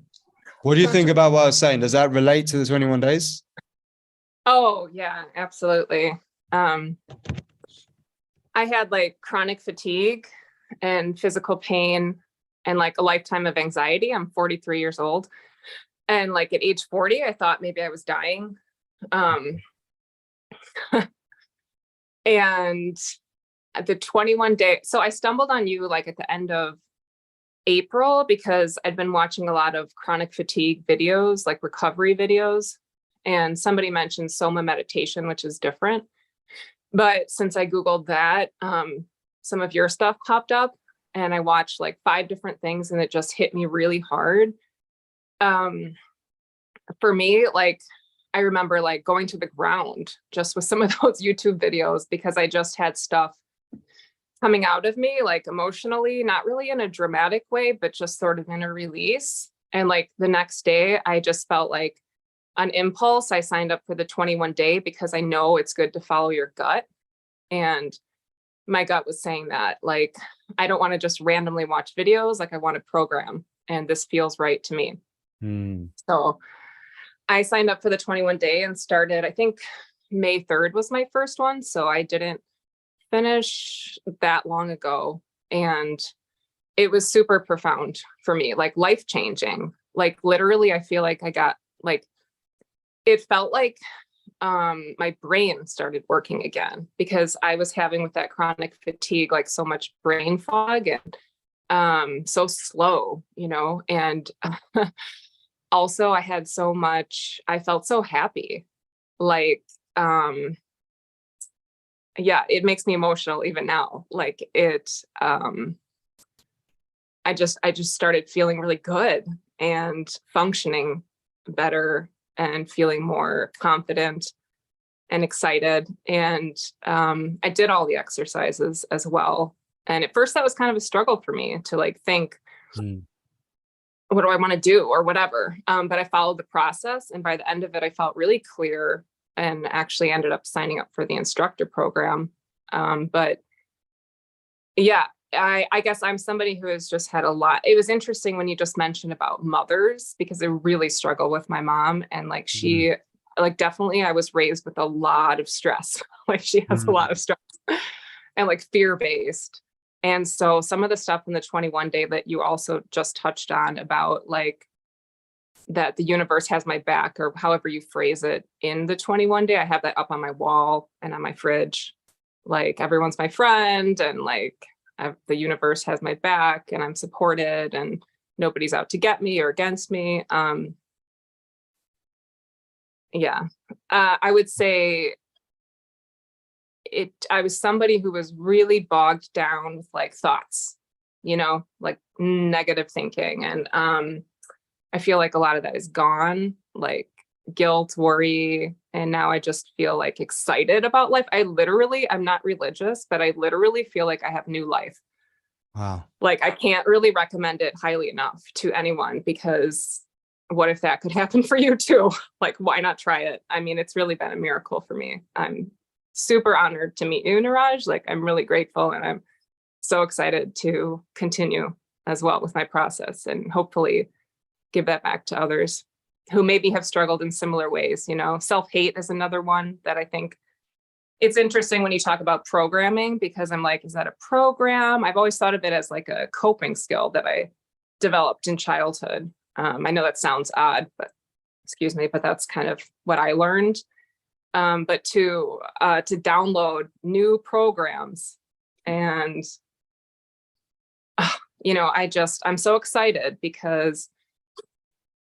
What do you think about what I was saying? Does that relate to the 21 days? Oh, yeah, absolutely. I had like chronic fatigue and physical pain and like a lifetime of anxiety. I'm 43 years old. And like at age 40, I thought maybe I was dying. And at the 21 day, so I stumbled on you like at the end of April because I'd been watching a lot of chronic fatigue videos, like recovery videos. And somebody mentioned SOMA meditation, which is different. But since I Googled that, some of your stuff popped up and I watched like 5 different things and it just hit me really hard. For me, like, I remember like going to the ground just with some of those YouTube videos because I just had stuff coming out of me, like emotionally, not really in a dramatic way, but just sort of in a release. And like the next day, I just felt like on impulse, I signed up for the 21 day because I know it's good to follow your gut. And my gut was saying that, like, I don't want to just randomly watch videos. Like I want to program and this feels right to me. So I signed up for the 21 day and started, I think May 3rd was my first one. So I didn't finish that long ago. And it was super profound for me, like life changing. Like literally, I feel like I got like, it felt like my brain started working again because I was having with that chronic fatigue, like so much brain fog and so slow, and also I had so much, I felt so happy. Like, yeah, it makes me emotional even now. Like it, I just started feeling really good and functioning better and feeling more confident and excited. And I did all the exercises as well. And at first that was kind of a struggle for me to like think, what do I want to do or whatever. But I followed the process. And by the end of it, I felt really clear and actually ended up signing up for the instructor program. But yeah, I guess I'm somebody who has just had a lot. It was interesting when you just mentioned about mothers, because I really struggle with my mom. And like she, like definitely I was raised with a lot of stress. Like she has a lot of stress and like fear-based. And so some of the stuff in the 21 day that you also just touched on about like that the universe has my back or however you phrase it in the 21 day, I have that up on my wall and on my fridge. Like everyone's my friend and like the universe has my back and I'm supported and nobody's out to get me or against me. Yeah, I would say I was somebody who was really bogged down with like thoughts, like negative thinking. And I feel like a lot of that is gone, like guilt, worry. And now I just feel like excited about life. I'm not religious, but I literally feel like I have new life. Wow. Like I can't really recommend it highly enough to anyone because what if that could happen for you too? Like, why not try it? I mean, it's really been a miracle for me. I'm super honored to meet you, Niraj. Like, I'm really grateful and I'm so excited to continue as well with my process and hopefully give that back to others who maybe have struggled in similar ways. Self-hate is another one that I think it's interesting when you talk about programming, because I'm like, is that a program? I've always thought of it as like a coping skill that I developed in childhood. I know that sounds odd, but excuse me, but that's kind of what I learned. But to download new programs and, I'm so excited because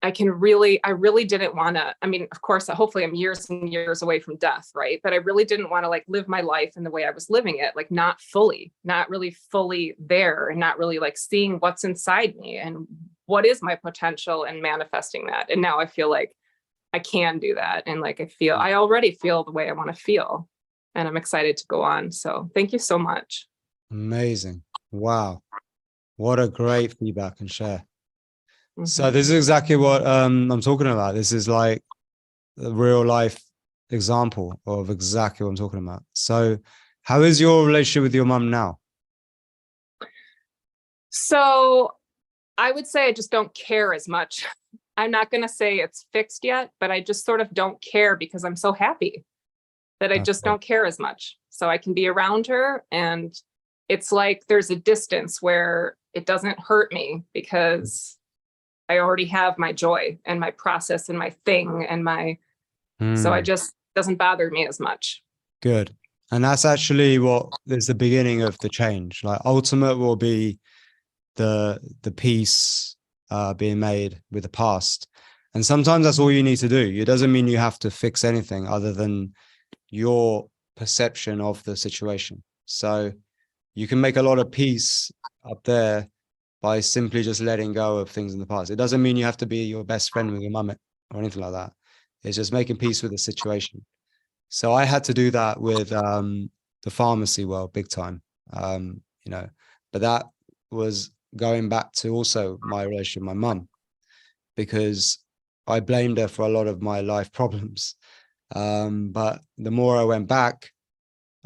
I really didn't want to, I mean, of course, hopefully I'm years and years away from death, right? But I really didn't want to like live my life in the way I was living it, like not really fully there and not really like seeing what's inside me and what is my potential, and manifesting that. And now I feel like I can do that. And like, I already feel the way I want to feel, and I'm excited to go on. So thank you so much. Amazing. Wow. What a great feedback and share. Mm-hmm. So this is exactly what I'm talking about. This is like a real life example of exactly what I'm talking about. So how is your relationship with your mum now? So I would say I just don't care as much. I'm not going to say it's fixed yet, but I just sort of don't care because I'm so happy that I just don't care as much. So I can be around her, and it's like there's a distance where it doesn't hurt me because I already have my joy and my process and my thing and so I just doesn't bother me as much. Good. And that's actually what is the beginning of the change. Like ultimate will be the peace being made with the past. And sometimes that's all you need to do. It doesn't mean you have to fix anything other than your perception of the situation. So you can make a lot of peace up there by simply just letting go of things in the past. It doesn't mean you have to be your best friend with your mum or anything like that. It's just making peace with the situation. So I had to do that with the pharmacy world big time, but that was going back to also my relationship with my mum, because I blamed her for a lot of my life problems. But the more I went back,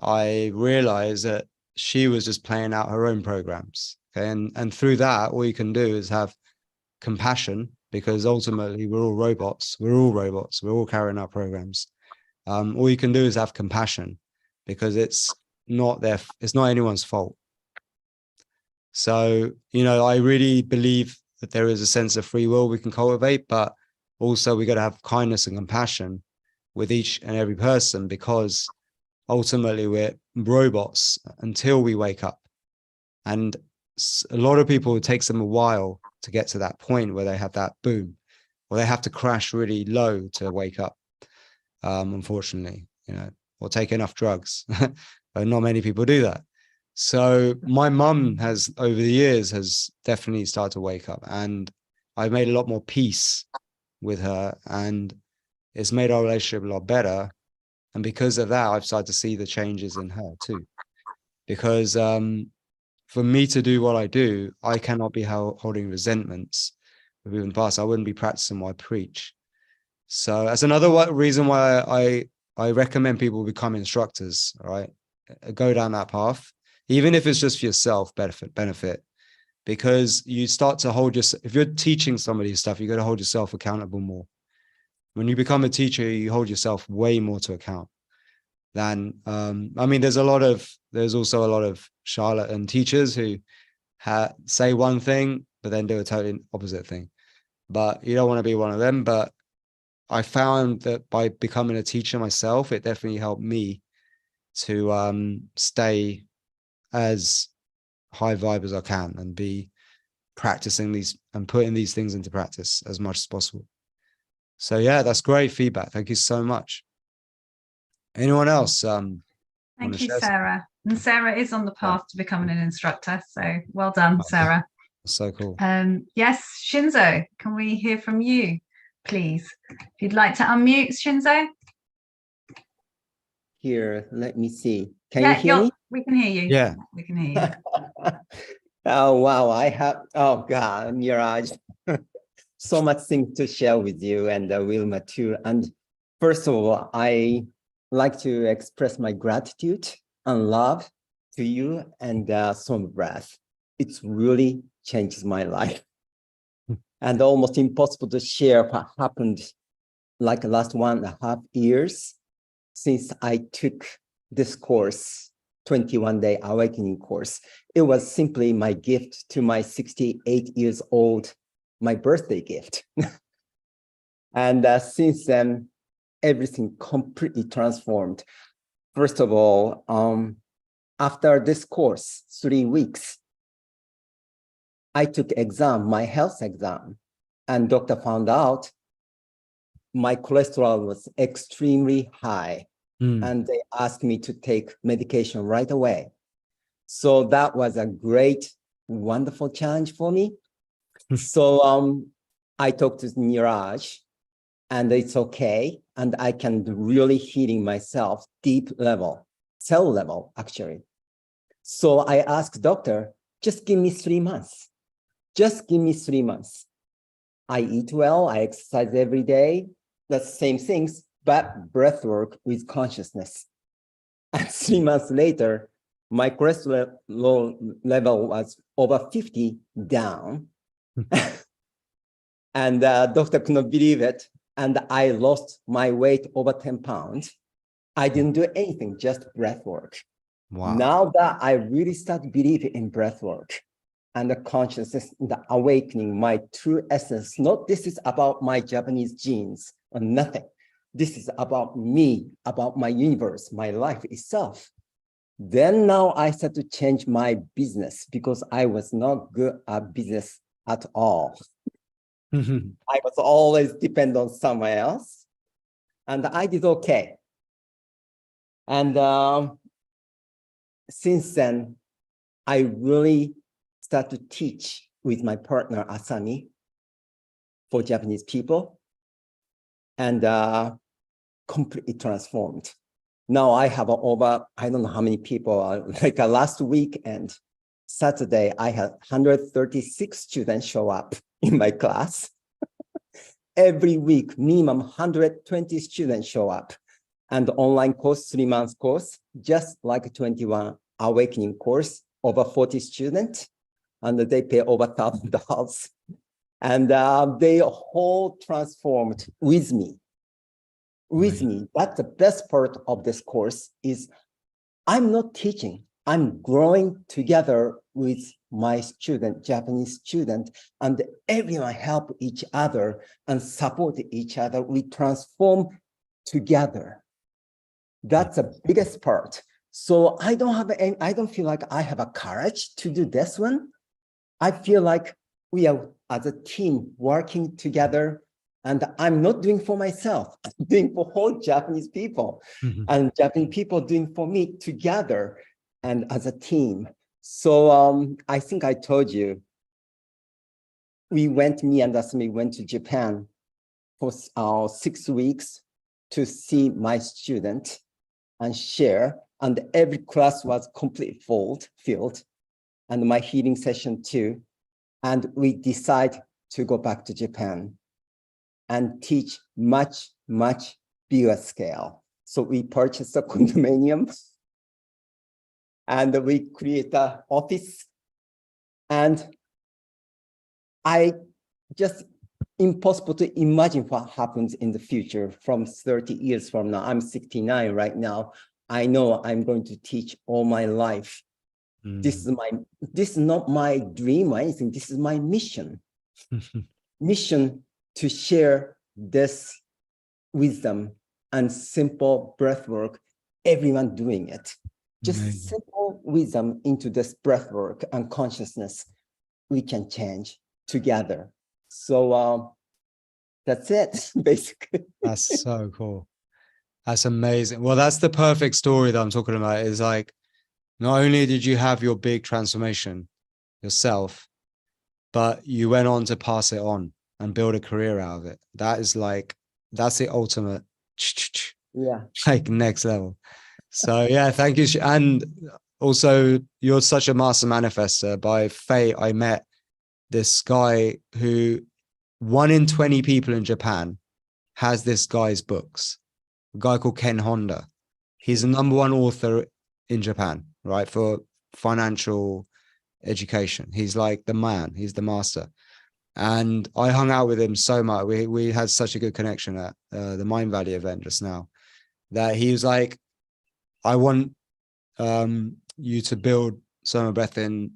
I realized that she was just playing out her own programs. Okay. And through that, all you can do is have compassion, because ultimately we're all robots. We're all carrying out programs. All you can do is have compassion, because it's not anyone's fault. So, I really believe that there is a sense of free will we can cultivate, but also we got to have kindness and compassion with each and every person, because ultimately we're robots until we wake up. And a lot of people, it takes them a while to get to that point where they have that boom, or they have to crash really low to wake up. Unfortunately, or take enough drugs, but not many people do that. So my mum has, over the years, has definitely started to wake up, and I've made a lot more peace with her, and it's made our relationship a lot better. And because of that, I've started to see the changes in her too. Because for me to do what I do, I cannot be holding resentments with people in the past. I wouldn't be practicing what I preach. So that's another reason why I recommend people become instructors. All right, go down that path, even if it's just for yourself benefit, because you start to hold yourself. If you're teaching somebody stuff, you got to hold yourself accountable more. When you become a teacher, you hold yourself way more to account than. There's also a lot of charlatan teachers who say one thing but then do a totally opposite thing. But you don't want to be one of them. But I found that by becoming a teacher myself, it definitely helped me to stay as high vibe as I can and be practicing these and putting these things into practice as much as possible. So yeah, that's great feedback. Thank you so much. Anyone else? Thank you, Sarah. And Sarah is on the path to becoming an instructor. So well done, Sarah. So cool. Yes, Shinzo, can we hear from you, please? If you'd like to unmute, Shinzo. Here, let me see. Can you hear me? We can hear you. Yeah. We can hear you. Oh, wow. Oh, God, Niraj. So much things to share with you, and Wilma too. And first of all, I like to express my gratitude and love to you and SOMA Breath. It's really changed my life. And almost impossible to share what happened like the last 1.5 years since I took this course, 21-day awakening course. It was simply my gift to my 68 years old, my birthday gift. And since then, everything completely transformed. First of all, after this course, 3 weeks, I took my health exam, and doctor found out my cholesterol was extremely high. And they asked me to take medication right away. So that was a great, wonderful challenge for me. So I talked to Niraj, and it's okay. And I can really healing myself deep level, cell level, actually. So I asked doctor, just give me 3 months. Just give me 3 months. I eat well, I exercise every day, the same things, but breath work with consciousness. And 3 months later, my cholesterol level was over 50 down. And doctor could not believe it. And I lost my weight over 10 pounds. I didn't do anything, just breath work. Wow. Now that I really start believing in breath work and the consciousness, the awakening, my true essence, not this is about my Japanese genes or nothing. This is about me, about my universe, my life itself. Then now I start to change my business because I was not good at business at all. I was always depend on someone else, and I did okay. And since then, I really start to teach with my partner Asami for Japanese people, and completely transformed. Now I have over, I don't know how many people, like last weekend, Saturday, I had 136 students show up in my class. Every week, minimum 120 students show up. And the online course, 3 months course, just like 21 awakening course, over 40 students, and they pay over $1,000. And they all transformed with me. With me, that's the best part of this course is I'm not teaching, I'm growing together with my student, Japanese student, and everyone help each other and support each other. We transform together. That's the biggest part. So I don't feel like I have a courage to do this one. I feel like we are as a team working together, and I'm not doing for myself, I'm doing for whole Japanese people, and Japanese people doing for me together and as a team. So I think I told you, me and Asami went to Japan for 6 weeks to see my student and share, and every class was completely filled, and my healing session too. And we decide to go back to Japan and teach much, much bigger scale. So we purchased a condominium and we create an office. And I just impossible to imagine what happens in the future from 30 years from now. I'm 69 right now. I know I'm going to teach all my life. This is not my dream or anything. This is my mission. Mission to share this wisdom and simple breath work, everyone doing it. Just simple wisdom into this breath work and consciousness, we can change together. So that's it, basically. That's so cool. That's amazing. Well, that's the perfect story that I'm talking about. Is like, not only did you have your big transformation yourself, but you went on to pass it on and build a career out of it. That is like, that's the ultimate, like next level. So yeah, thank you. And also you're such a master manifester. By fate, I met this guy who 1 in 20 people in Japan has this guy's books, a guy called Ken Honda. He's the #1 author in Japan, right? For financial education. He's like the man, he's the master. And I hung out with him so much. We had such a good connection at the Mind Valley event just now, that he was like, I want you to build SOMA Breath in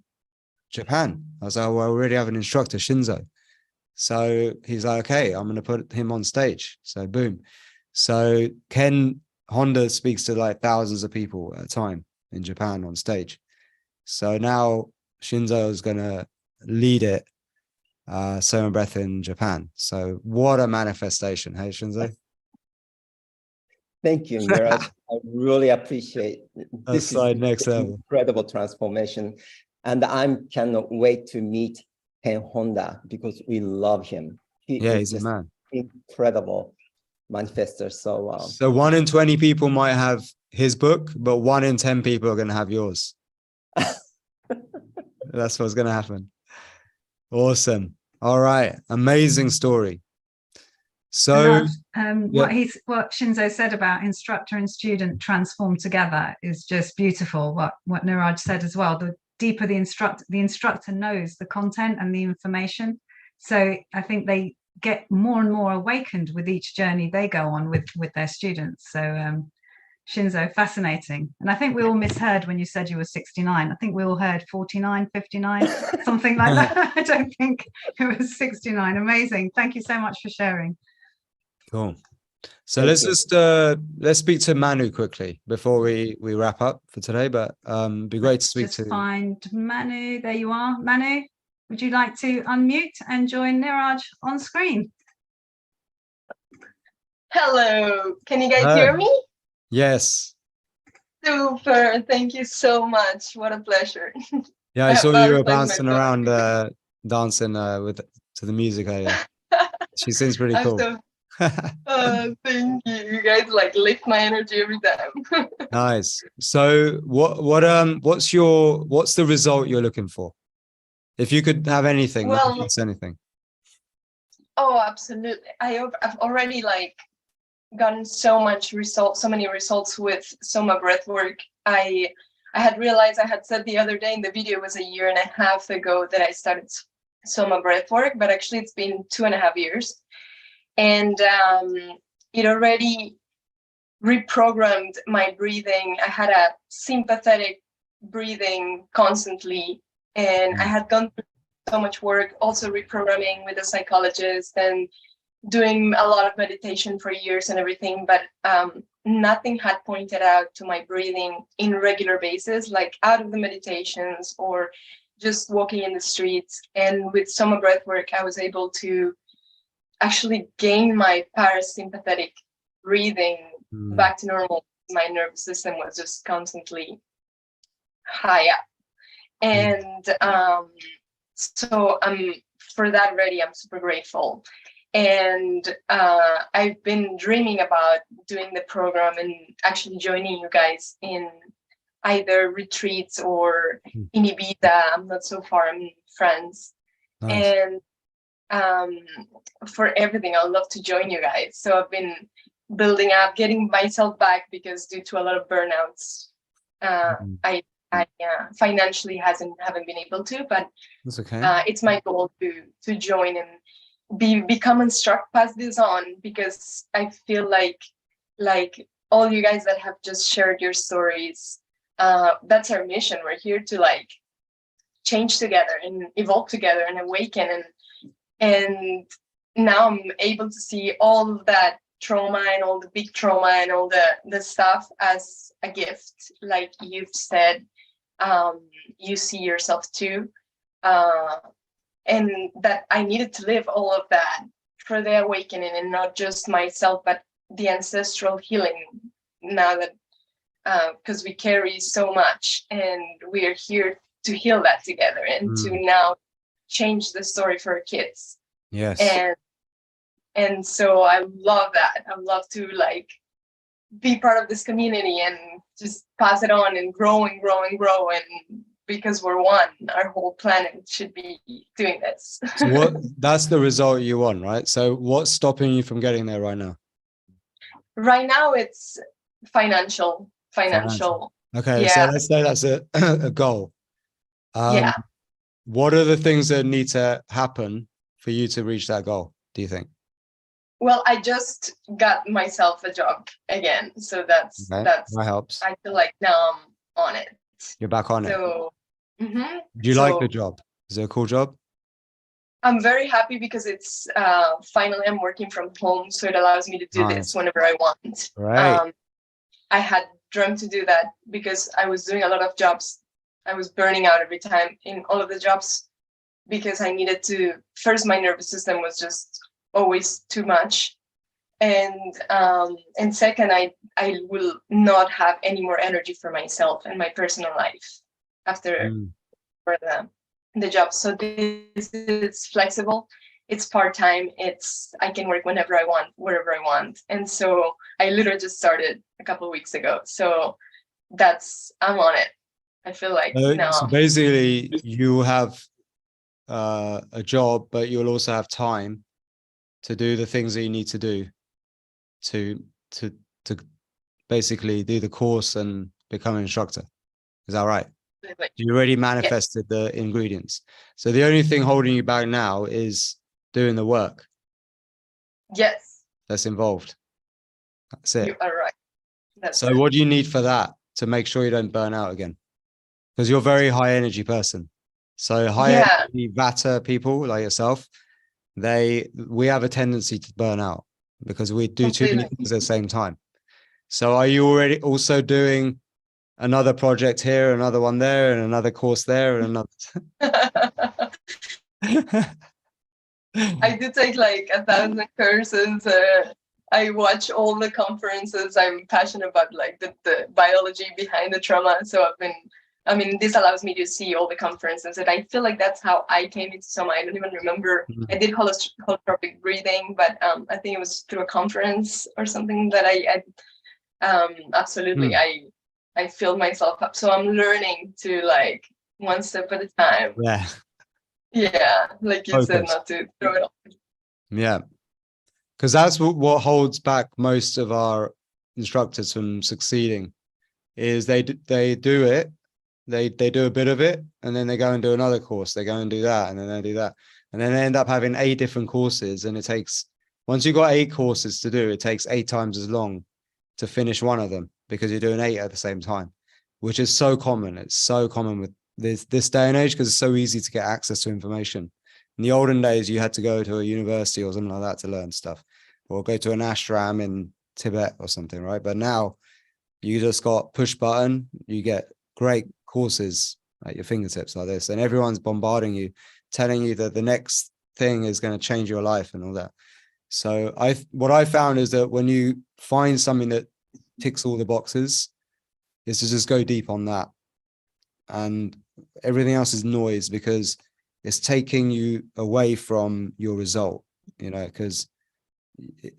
Japan. I was like, well, I already have an instructor, Shinzo. So he's like, okay, I'm going to put him on stage. So boom. So Ken Honda speaks to like thousands of people at a time in Japan on stage. So now Shinzo is going to lead it, SOMA Breath in Japan. So what a manifestation. Hey, Shinzo? Thank you, Niraj. I really appreciate it. That's like next level. Incredible transformation. And I cannot wait to meet Ken Honda because we love him. He Yeah, is he's a just man. incredible manifester. So So 1 in 20 people might have his book, but 1 in 10 people are going to have yours. That's what's going to happen. Awesome. All right. Amazing story. So What Shinzo said about instructor and student transform together is just beautiful. What Niraj said as well. The deeper the instructor knows the content and the information. So I think they get more and more awakened with each journey they go on with their students. So Shinzo, fascinating. And I think we all misheard when you said you were 69. I think we all heard 49, 59, something like that. I don't think it was 69. Amazing. Thank you so much for sharing. Cool. So let's speak to Manu quickly before we wrap up for today. But be great to speak to. Find Manu. There you are, Manu. Would you like to unmute and join Niraj on screen? Hello. Can you guys hear me? Yes. Super. Thank you so much. What a pleasure. Yeah, I saw you were bouncing around, dancing to the music earlier. She seems pretty cool. Thank you. You guys like lift my energy every time. Nice. So what's the result you're looking for? If you could have anything, it's anything. Oh, absolutely. I've already like gotten so many results with SOMA Breath work. I had realized, I had said the other day in the video, it was 1.5 years ago that I started SOMA Breath work, but actually it's been 2.5 years. And it already reprogrammed my breathing. I had a sympathetic breathing constantly, and I had gone through so much work, also reprogramming with a psychologist and doing a lot of meditation for years and everything, but nothing had pointed out to my breathing in regular basis, like out of the meditations or just walking in the streets. And with SOMA Breath work, I was able to actually gain my parasympathetic breathing back to normal. My nervous system was just constantly high up. And so for that already, I'm super grateful. And I've been dreaming about doing the program and actually joining you guys in either retreats or in Ibiza. I'm not so far, I'm in France. Nice. And for everything, I'd love to join you guys. So I've been building up, getting myself back, because due to a lot of burnouts, I financially haven't been able to, but that's okay. It's my goal to join and become instructor, pass this on, because I feel like all you guys that have just shared your stories, that's our mission. We're here to like change together and evolve together and awaken, and now I'm able to see all of that trauma and all the big trauma and all the stuff as a gift, like you've said. You see yourself too, and that I needed to live all of that for the awakening, and not just myself, but the ancestral healing. Now that because we carry so much, and we are here to heal that together, and to now change the story for our kids. Yes. And so I love that. I love to like be part of this community and just pass it on and grow and grow and grow. And because we're one, our whole planet should be doing this. So that's the result you want, right? So what's stopping you from getting there right now? Right now it's financial. Okay, yeah. So let's say that's a goal. Yeah. What are the things that need to happen for you to reach that goal, do you think? Well, I just got myself a job again, so that helps. I feel like now I'm on it. You're back on it. Do you like the job? Is it a cool job? I'm very happy because it's finally I'm working from home, so it allows me to do this whenever I want. Right. I had dreamt to do that because I was doing a lot of jobs. I was burning out every time in all of the jobs because I needed to. First, my nervous system was just always too much, and second, I will not have any more energy for myself and my personal life after for the job. So this is flexible. It's part-time. I can work whenever I want, wherever I want. And so I literally just started a couple of weeks ago. So I'm on it. I feel like now. So basically you have a job, but you'll also have time to do the things that you need to do to basically do the course and become an instructor. Is that right? You already manifested the ingredients. So the only thing holding you back now is doing the work. Yes. That's involved. That's it. You are right. So what do you need for that to make sure you don't burn out again? Because you're a very high energy person. So high energy Vata people like yourself, we have a tendency to burn out because we do too many things at the same time. So are you already also doing another project here, another one there, and another course there, and another? I do take like 1,000 courses. I watch all the conferences. I'm passionate about like the biology behind the trauma. So this allows me to see all the conferences, and I feel like that's how I came into Soma. I don't even remember. I did holotropic breathing, but I think it was through a conference or something that I absolutely I filled myself up. So I'm learning to like one step at a time. Yeah, like you said, not to throw it all. Yeah, because that's what holds back most of our instructors from succeeding is they do it. They do a bit of it, and then they go and do another course. They go and do that, and then they do that, and then they end up having 8 different courses. And it takes, once you've got 8 courses to do, it takes 8 times as long to finish one of them because you're doing 8 at the same time, which is so common. It's so common with this day and age because it's so easy to get access to information. In the olden days, you had to go to a university or something like that to learn stuff, or go to an ashram in Tibet or something, right? But now you just got push button, you get great courses at your fingertips like this, and everyone's bombarding you, telling you that the next thing is going to change your life and all that. So what I found is that when you find something that ticks all the boxes, is to just go deep on that, and everything else is noise because it's taking you away from your result, because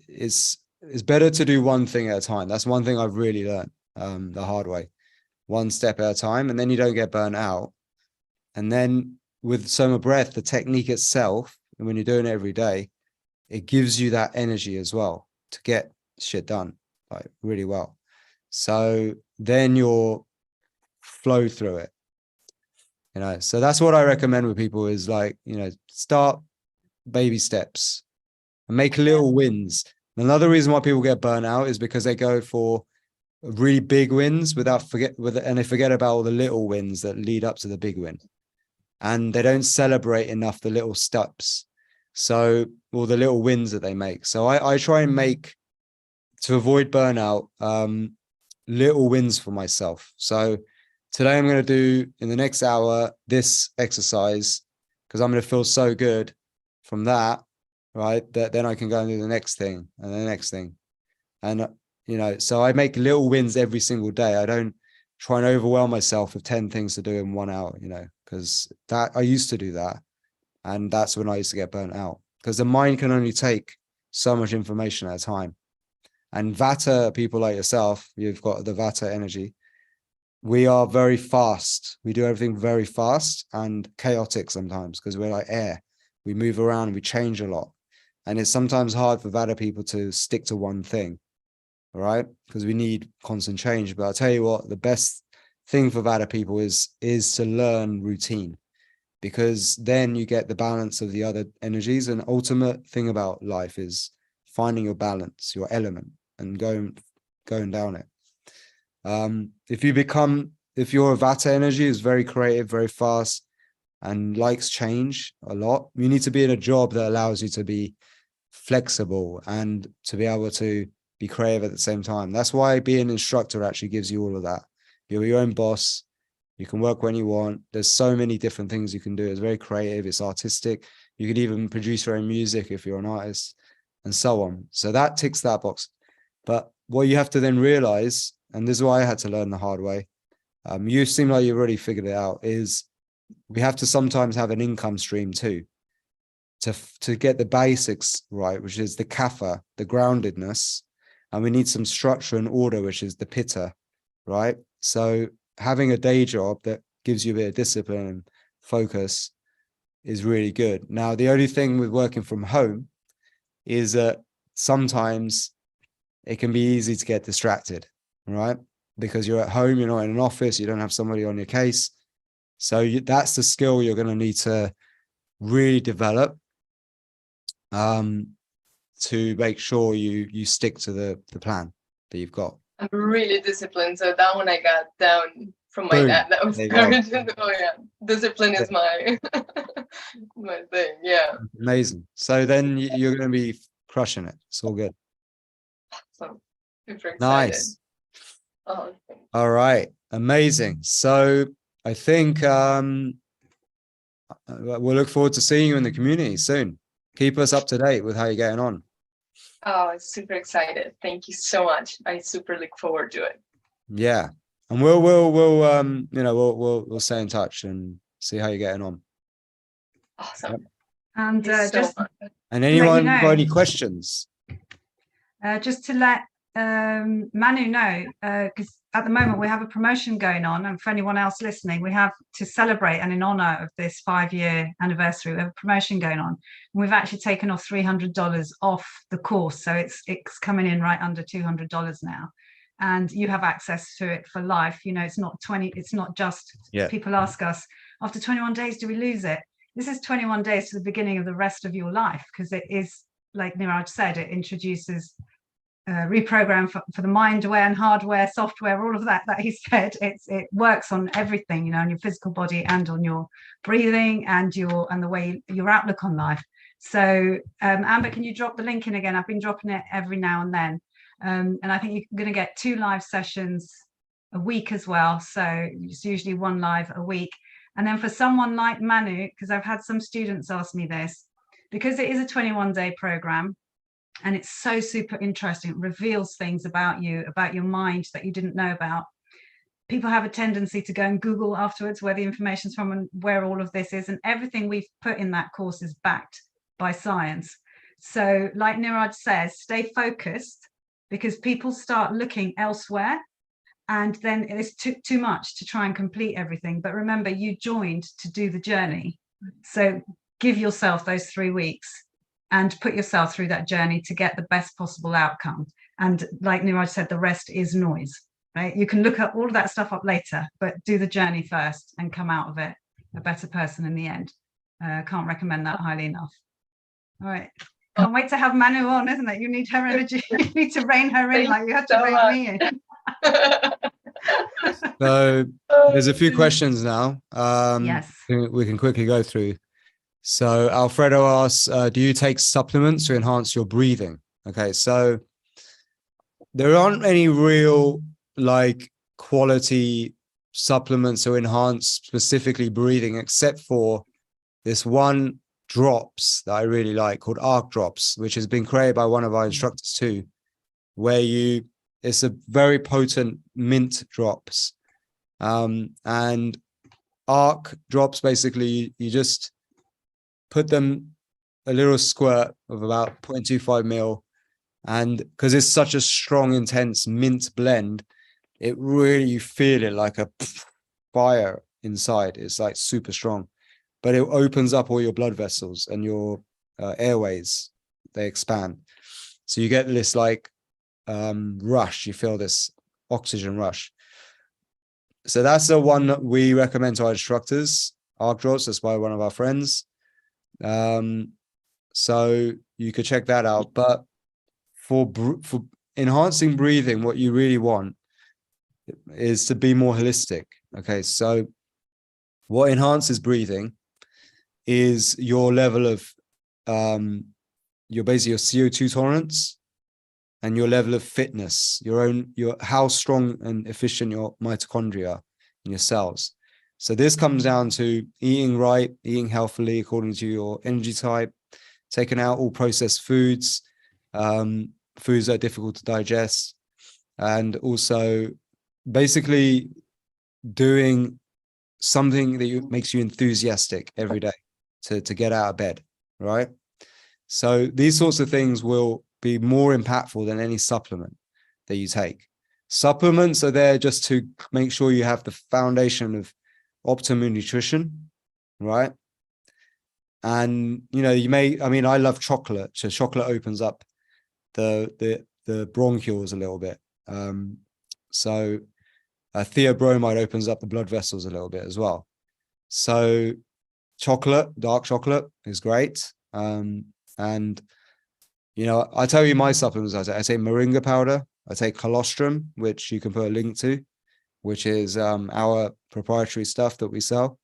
it's better to do one thing at a time. That's one thing I've really learned the hard way. One step at a time, and then you don't get burnt out. And then with Soma Breath, the technique itself, and when you're doing it every day, it gives you that energy as well to get shit done like really well. So then you'll flow through it. So that's what I recommend with people is like, start baby steps and make little wins. Another reason why people get burnt out is because they go for really big wins and they forget about all the little wins that lead up to the big win, and they don't celebrate enough the little steps, so all the little wins that they make. So I try and make, to avoid burnout, little wins for myself. So today I'm going to do in the next hour this exercise because I'm going to feel so good from that, right, that then I can go and do the next thing and the next thing. And so I make little wins every single day. I don't try and overwhelm myself with 10 things to do in 1 hour, because that I used to do that. And that's when I used to get burnt out, because the mind can only take so much information at a time. And Vata people like yourself, you've got the Vata energy. We are very fast. We do everything very fast and chaotic sometimes because we're like air. We move around and we change a lot. And it's sometimes hard for Vata people to stick to one thing. All right, because we need constant change. But I'll tell you what, the best thing for Vata people is to learn routine, because then you get the balance of the other energies. And ultimate thing about life is finding your balance, your element, and going down it. If you're a Vata energy, is very creative, very fast, and likes change a lot, you need to be in a job that allows you to be flexible and to be able to be creative at the same time. That's why being an instructor actually gives you all of that. You're your own boss. You can work when you want. There's so many different things you can do. It's very creative. It's artistic. You could even produce your own music if you're an artist, and so on. So that ticks that box. But what you have to then realize, and this is why I had to learn the hard way, you seem like you've already figured it out, is we have to sometimes have an income stream too, to get the basics right, which is the kapha, the groundedness, and we need some structure and order, which is the pitta, right? So having a day job that gives you a bit of discipline and focus is really good. Now, the only thing with working from home is that sometimes it can be easy to get distracted, right? Because you're at home, you're not in an office, you don't have somebody on your case. So that's the skill you're going to need to really develop to make sure you stick to the plan that you've got. I'm really disciplined, so that one I got down from my Boom. dad. That was There you go. oh yeah, discipline is my my thing. Yeah, Amazing. So then you're going to be crushing it. It's all good. so super excited. Nice. Oh, All right. Amazing. So I think we'll look forward to seeing you in the community soon. Keep us up to date with how you're getting on. oh, I'm super excited. Thank you so much. I super look forward to it. Yeah. And we'll stay in touch and see how you're getting on. Awesome. Yep. And Thank you so just much. And anyone know. got any questions? just to let Manu know, because at the moment we have a promotion going on, and for anyone else listening, we have to celebrate and in honor of this 5-year anniversary, we have a promotion going on. And we've actually taken off $300 off the course, so it's coming in right under $200 now. And you have access to it for life. You know, it's not just, people ask us, after 21 days, do we lose it? This is 21 days to the beginning of the rest of your life, because it is, like Niraj said, it introduces reprogram for the mindware and hardware, software, all of that he said. It works on everything, you know, on your physical body and on your breathing and the way your outlook on life. So Amber, can you drop the link in again? I've been dropping it every now and then. And I think you're going to get 2 live sessions a week as well. So it's usually 1 live a week. And then for someone like Manu, because I've had some students ask me this, because it is a 21-day program and it's so super interesting, it reveals things about you, about your mind that you didn't know about. People have a tendency to go and Google afterwards where the information's from and where all of this is. And everything we've put in that course is backed by science. So like Niraj says, stay focused, because people start looking elsewhere and then it's too much to try and complete everything. But remember, you joined to do the journey. So give yourself those 3 weeks and put yourself through that journey to get the best possible outcome. And like Niraj said, the rest is noise, right? You can look at all of that stuff up later, but do the journey first and come out of it a better person in the end. Can't recommend that highly enough. All right. Can't wait to have Manu on, isn't it? You need her energy. You need to rein her in like you have to rein me in. So there's a few questions now. Yes. We can quickly go through. So Alfredo asks, do you take supplements to enhance your breathing? Okay, so there aren't any real like quality supplements to enhance specifically breathing, except for this one drops that I really like called Arc Drops, which has been created by one of our instructors too, where it's a very potent mint drops. And Arc Drops, basically, you just put them a little squirt of about 0.25 ml. And because it's such a strong, intense mint blend, it really, you feel it like a fire inside. It's like super strong, but it opens up all your blood vessels and your airways, they expand. So you get this like rush, you feel this oxygen rush. So that's the one that we recommend to our instructors, Arc Drops. That's by one of our friends. So you could check that out. But for enhancing breathing, what you really want is to be more holistic. Okay, so what enhances breathing is your level of your CO2 tolerance and your level of fitness, how strong and efficient your mitochondria in your cells. So this comes down to eating right, eating healthily according to your energy type, taking out all processed foods, foods that are difficult to digest, and also basically doing something that makes you enthusiastic every day to get out of bed, right? So these sorts of things will be more impactful than any supplement that you take. Supplements are there just to make sure you have the foundation of optimum nutrition, right? And you may, I mean, I love chocolate, so chocolate opens up the bronchioles a little bit. So theobromide opens up the blood vessels a little bit as well. So chocolate, dark chocolate is great. And I tell you my supplements. I take moringa powder. I take colostrum, which you can put a link to, which is our proprietary stuff that we sell.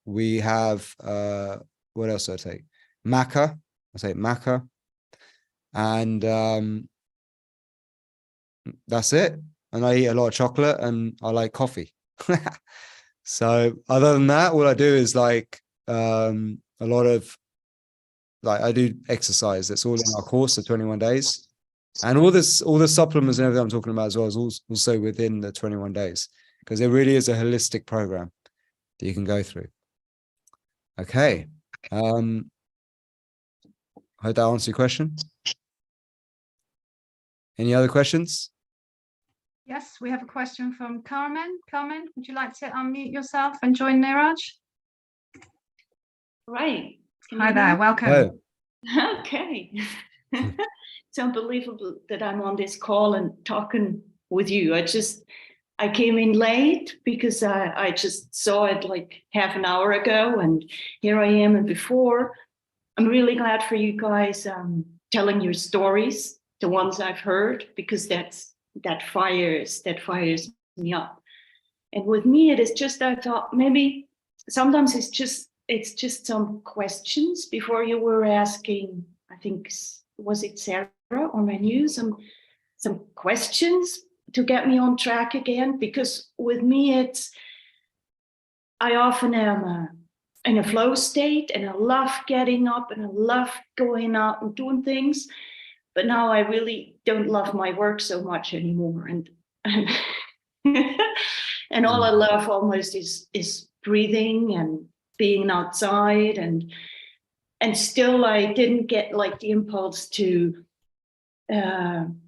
We have what else do I take? Maca. I take maca, and that's it. And I eat a lot of chocolate, and I like coffee. So other than that, all I do is like a lot of I do exercise. That's all in our course, the 21 days. And all the supplements and everything I'm talking about as well is also within the 21 days, because it really is a holistic program that you can go through. Okay. Hope that answers your question. Any other questions? Yes, we have a question from Carmen. Carmen, would you like to unmute yourself and join Niraj? Right. Hi there, welcome. Oh. Okay. It's unbelievable that I'm on this call and talking with you. I came in late because I just saw it like half an hour ago, and here I am. And before, I'm really glad for you guys telling your stories, the ones I've heard, because that fires me up. And with me, it is just, I thought maybe sometimes it's just some questions before you were asking, I think, was it Sarah or Manu, some questions to get me on track again, because with me, I often am in a flow state, and I love getting up and I love going out and doing things. But now I really don't love my work so much anymore. And and all I love almost is breathing and being outside, and still I didn't get like the impulse to become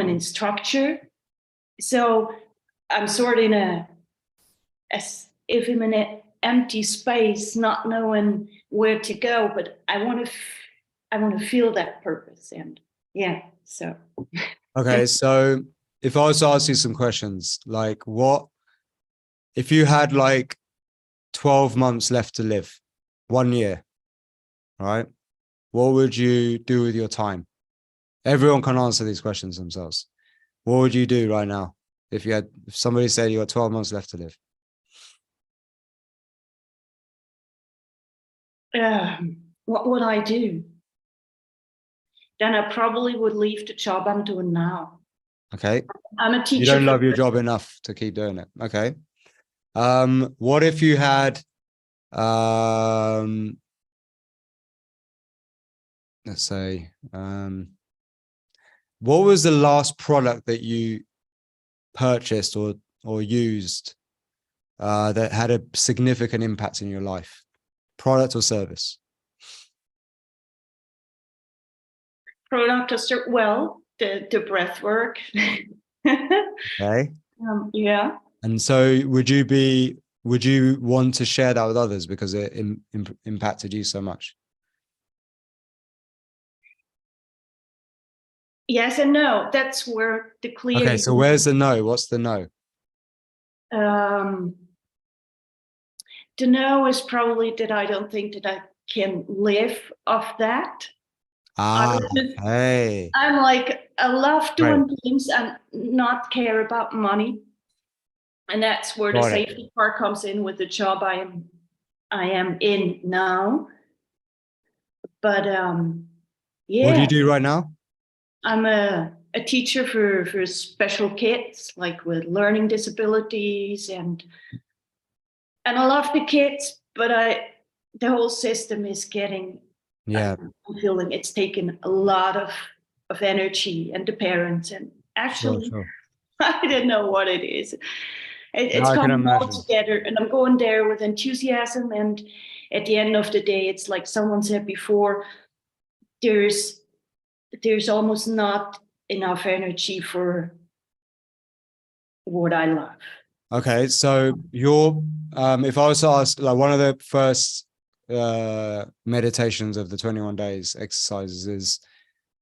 an instructor. So I'm sort of as if I'm in an empty space, not knowing where to go, but I want to feel that purpose. And yeah, so. Okay, so if I was to ask you some questions, like what, if you had like 12 months left to live, 1 year, right? What would you do with your time? Everyone can answer these questions themselves. What would you do right now if somebody said you got 12 months left to live? What would I do? Then I probably would leave the job I'm doing now. Okay. I'm a teacher. You don't love your job enough to keep doing it. Okay. What if you had, let's say, what was the last product that you purchased or used that had a significant impact in your life? Product or service? Product or service? Well, the breath work. Okay. Yeah. And so would you want to share that with others because it impacted you so much? Yes and no. That's where the clear. Okay, so where's the no? What's the no? The no is probably that I don't think that I can live off that. Hey. I'm like, I love doing things and not care about money. And that's where the safety part comes in with the job I am in now. But yeah. What do you do right now? I'm a teacher for special kids, like with learning disabilities, and I love the kids, but the whole system is getting, I'm feeling it's taken a lot of energy, and the parents, and actually Sure. I don't know what it is. It's I can coming all imagine. together, and I'm going there with enthusiasm. And at the end of the day, it's like someone said before, there's almost not enough energy for what I love. Okay, so you're if I was to ask, like, one of the first meditations of the 21 days exercises is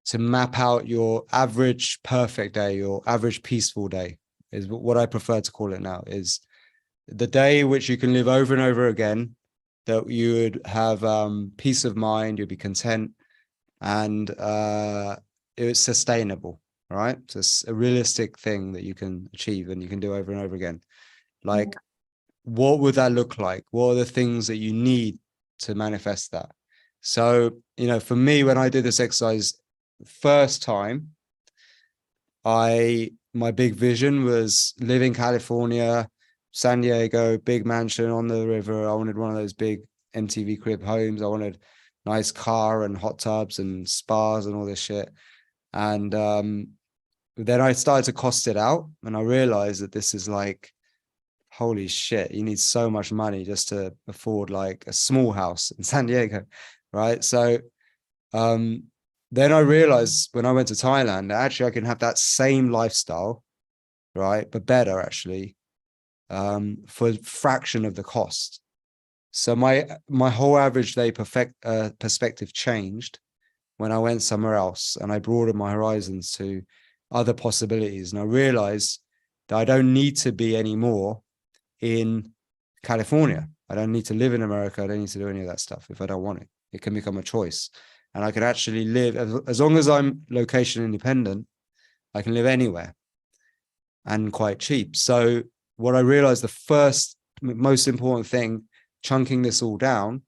to map out your average perfect day, your average peaceful day, is what I prefer to call it now, is the day which you can live over and over again, that you would have peace of mind, you'd be content, and it's sustainable, right? So it's a realistic thing that you can achieve and you can do over and over again. Like, what would that look like? What are the things that you need to manifest that? So, for me, when I did this exercise first time, my big vision was live in California, San Diego, big mansion on the river. I wanted one of those big MTV crib homes. I wanted nice car and hot tubs and spas and all this shit. And then I started to cost it out, and I realized that this is like, holy shit, you need so much money just to afford like a small house in San Diego, right? So then I realized when I went to Thailand that actually I can have that same lifestyle, right, but better actually, for a fraction of the cost. So my whole average day perspective changed when I went somewhere else, and I broadened my horizons to other possibilities. And I realized that I don't need to be anymore in California. I don't need to live in America. I don't need to do any of that stuff if I don't want it. It can become a choice. And I can actually live, as long as I'm location independent, I can live anywhere and quite cheap. So what I realized, the first most important thing, chunking this all down,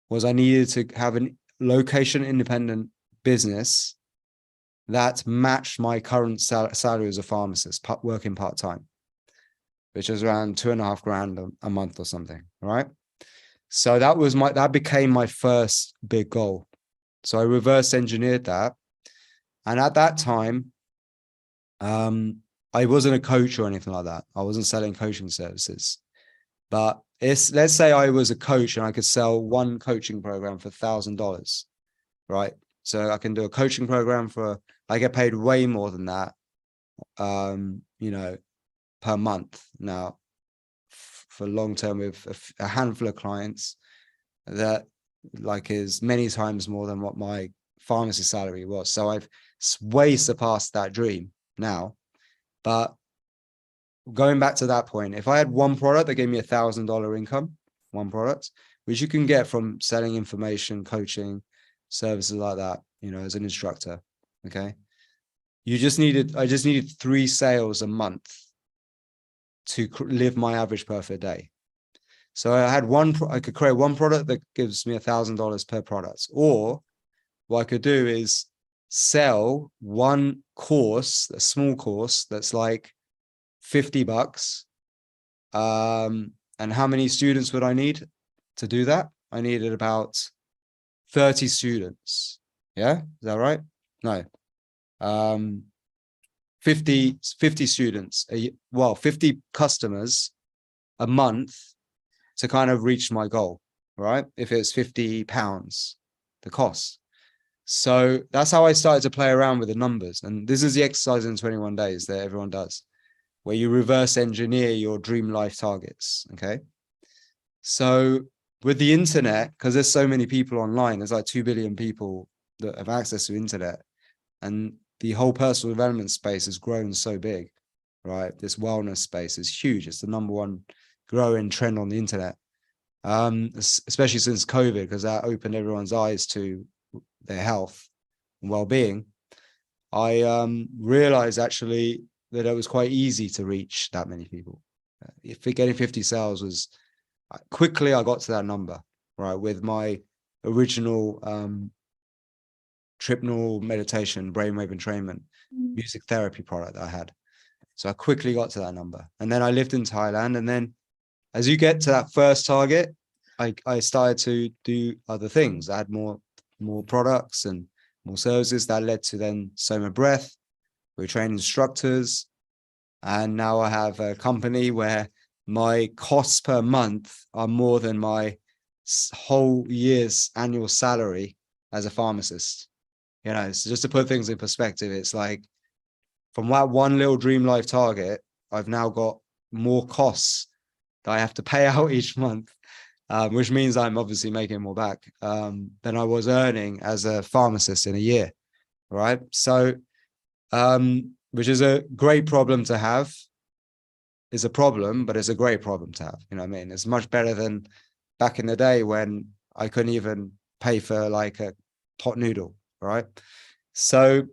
was I needed to have a location independent business that matched my current salary as a pharmacist, working part-time, which is around $2,500 a month or something, right? So that became my first big goal. So I reverse engineered that. And at that time, I wasn't a coach or anything like that. I wasn't selling coaching services. But let's say I was a coach and I could sell one coaching program for $1,000, right? So I can do a coaching program I get paid way more than that, per month now, for long term with a handful of clients, that like is many times more than what my pharmacy salary was. So I've way surpassed that dream now. But going back to that point, if I had one product that gave me $1,000 income, one product, which you can get from selling information, coaching, services like that, as an instructor, okay? I just needed 3 sales a month to live my average perfect day. So I could create one product that gives me $1,000 per product. Or what I could do is sell one course, a small course that's like $50. And how many students would I need to do that? I needed about 30 students. Yeah, is that right? No. 50 students, 50 customers a month to kind of reach my goal, right? If it's £50, the cost. So that's how I started to play around with the numbers. And this is the exercise in 21 days that everyone does, where you reverse engineer your dream life targets, okay? So with the internet, because there's so many people online, there's like 2 billion people that have access to internet, and the whole personal development space has grown so big, right? This wellness space is huge. It's the #1 growing trend on the internet, especially since COVID, because that opened everyone's eyes to their health and well-being. I realized actually that it was quite easy to reach that many people. If getting 50 sales was quickly, I got to that number, right? With my original tripneural meditation, brainwave entrainment, music therapy product that I had. So I quickly got to that number. And then I lived in Thailand. And then as you get to that first target, I started to do other things. I had more products and more services that led to then SOMA Breath. We train instructors. And now I have a company where my costs per month are more than my whole year's annual salary as a pharmacist. You know, so just to put things in perspective, it's like from that one little dream life target, I've now got more costs that I have to pay out each month, which means I'm obviously making more back than I was earning as a pharmacist in a year, right? So, which is a great problem to have. It's a problem, but it's a great problem to have. You know what I mean? It's much better than back in the day when I couldn't even pay for like a pot noodle, right? So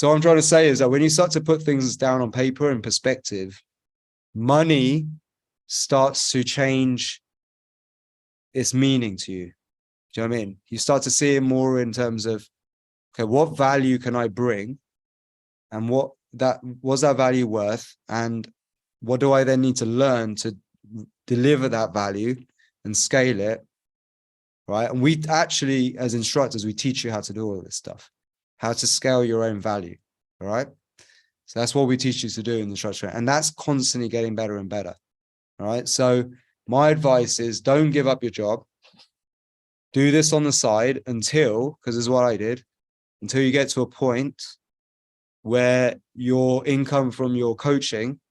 what I'm trying to say is that when you start to put things down on paper in perspective, money starts to change its meaning to you. Do you know what I mean? You start to see it more in terms of, okay, what value can I bring? And what's that value worth? And what do I then need to learn to deliver that value and scale it, right? And we actually, as instructors, we teach you how to do all this stuff, how to scale your own value, all right? So that's what we teach you to do in the structure. And that's constantly getting better and better, all right? So my advice is don't give up your job. Do this on the side until, because this is what I did, until you get to a point where your income from your coaching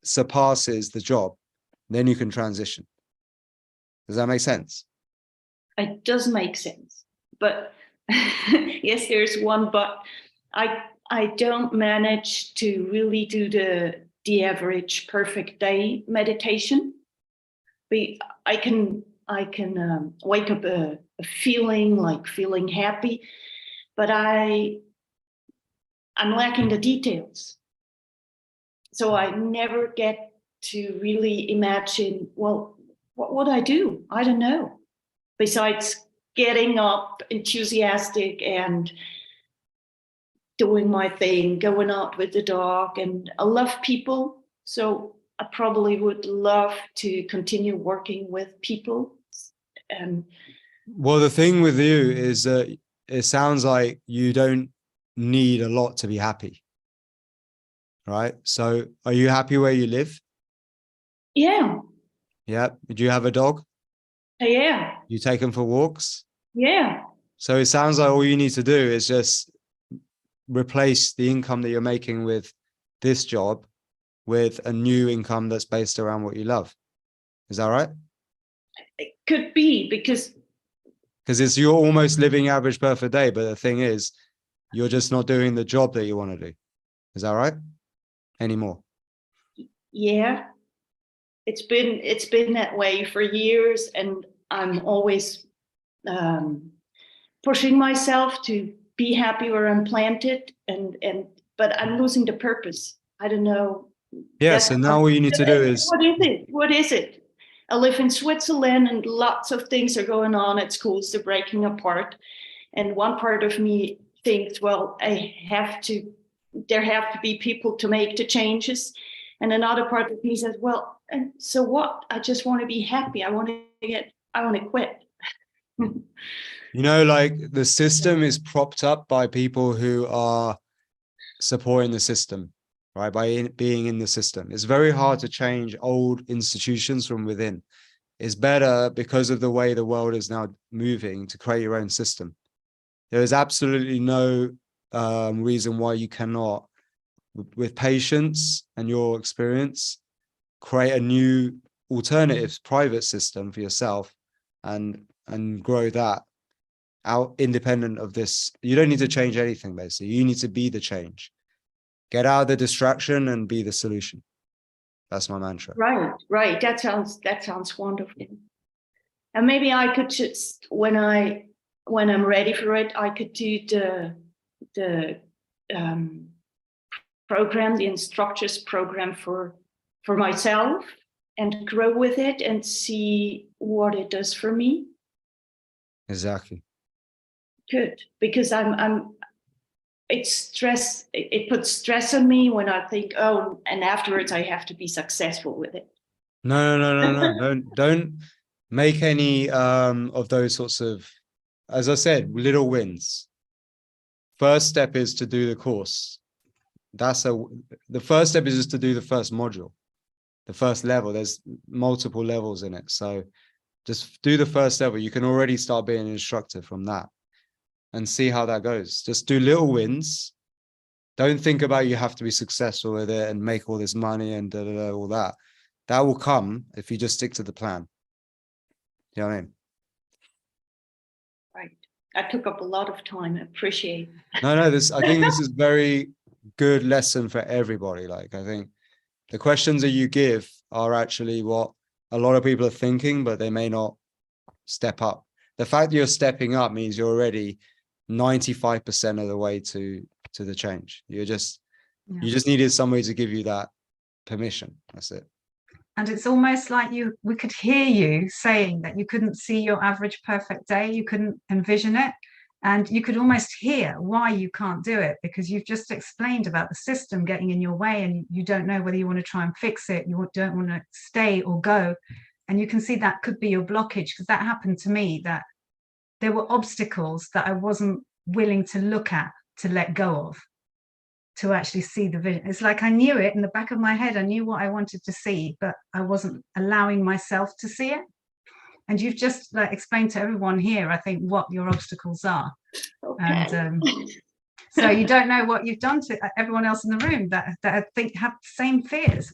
surpasses the job. Then you can transition. Does that make sense? It does make sense. But yes, there's one but. I don't manage to really do the average perfect day meditation. I can wake up a feeling happy, but I'm lacking the details. So I never get to really imagine, well, what would I do? I don't know. Besides getting up enthusiastic and doing my thing, going out with the dog, and I love people. So I probably would love to continue working with people. And well, the thing with you is that it sounds like you don't need a lot to be happy, right? So are you happy where you live? yeah. Yeah. Do you have a dog? Yeah. You take them for walks? Yeah. So it sounds like all you need to do is just replace the income that you're making with this job with a new income that's based around what you love. Is that right? It could be because you're almost living average perfect day, but the thing is, you're just not doing the job that you want to do. Is that right? Anymore? Yeah, it's been that way for years, and I'm always pushing myself to be happy where I'm planted, but I'm losing the purpose. I don't know. Yes, and now what you need to do is what is it? I live in Switzerland, and lots of things are going on at schools. They're breaking apart, and one part of me thinks, well, there have to be people to make the changes, and another part of me says, well, and so what? I just want to be happy. I want to quit. You know, like the system is propped up by people who are supporting the system, right? By being in the system. It's very hard to change old institutions from within. It's better, because of the way the world is now moving, to create your own system. There is absolutely no reason why you cannot, with patience and your experience, create a new alternative private system for yourself and grow that out independent of this. You don't need to change anything, basically. You need to be the change. Get out of the distraction and be the solution. That's my mantra. Right. That sounds wonderful. And maybe I could just, when I'm ready for it, I could do the program, the instructors program for myself, and grow with it and see what it does for me. Exactly. Good, because it's stress. It puts stress on me when I think, oh, and afterwards I have to be successful with it. No. Don't make any of those sorts of, as I said, little wins. First step is to do the course. the first step is just to do the first module, the first level. There's multiple levels in it. So just do the first level. You can already start being an instructor from that and see how that goes. Just do little wins. Don't think about you have to be successful with it and make all this money and all that. That will come if you just stick to the plan. You know what I mean? Right. I took up a lot of time. I appreciate it. No, I think this is very good lesson for everybody. Like, I think the questions that you give are actually what a lot of people are thinking, but they may not step up. The fact that you're stepping up means you're already 95% of the way to the change. You just needed somebody to give you that permission. That's it. And it's almost like we could hear you saying that you couldn't see your average perfect day. You couldn't envision it. And you could almost hear why you can't do it, because you've just explained about the system getting in your way and you don't know whether you want to try and fix it. You don't want to stay or go. And you can see that could be your blockage, because that happened to me, that there were obstacles that I wasn't willing to look at, to let go of, to actually see the vision. It's like I knew it in the back of my head. I knew what I wanted to see, but I wasn't allowing myself to see it. And you've just explained to everyone here, I think, what your obstacles are. Okay. And so you don't know what you've done to everyone else in the room that I think have the same fears.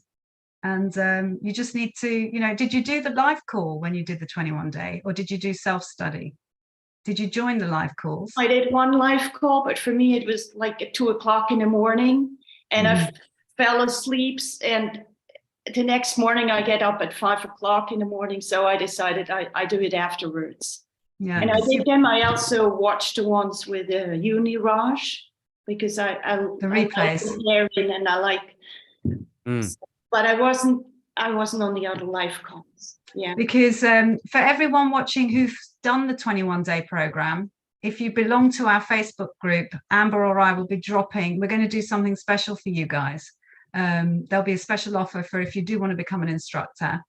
And you just need to, did you do the live call when you did the 21 day, or did you do self-study? Did you join the live calls? I did one live call, but for me, it was like at 2 o'clock in the morning, and I fell asleep. And the next morning I get up at 5 o'clock in the morning. So I decided I do it afterwards. Yeah. And I did them. I also watched the ones with you, Niraj, because I the replays. And I like, but I wasn't on the other live calls. Yeah. Because for everyone watching who've done the 21 day program, if you belong to our Facebook group, Amber or I will be dropping, we're going to do something special for you guys. There'll be a special offer for if you do want to become an instructor,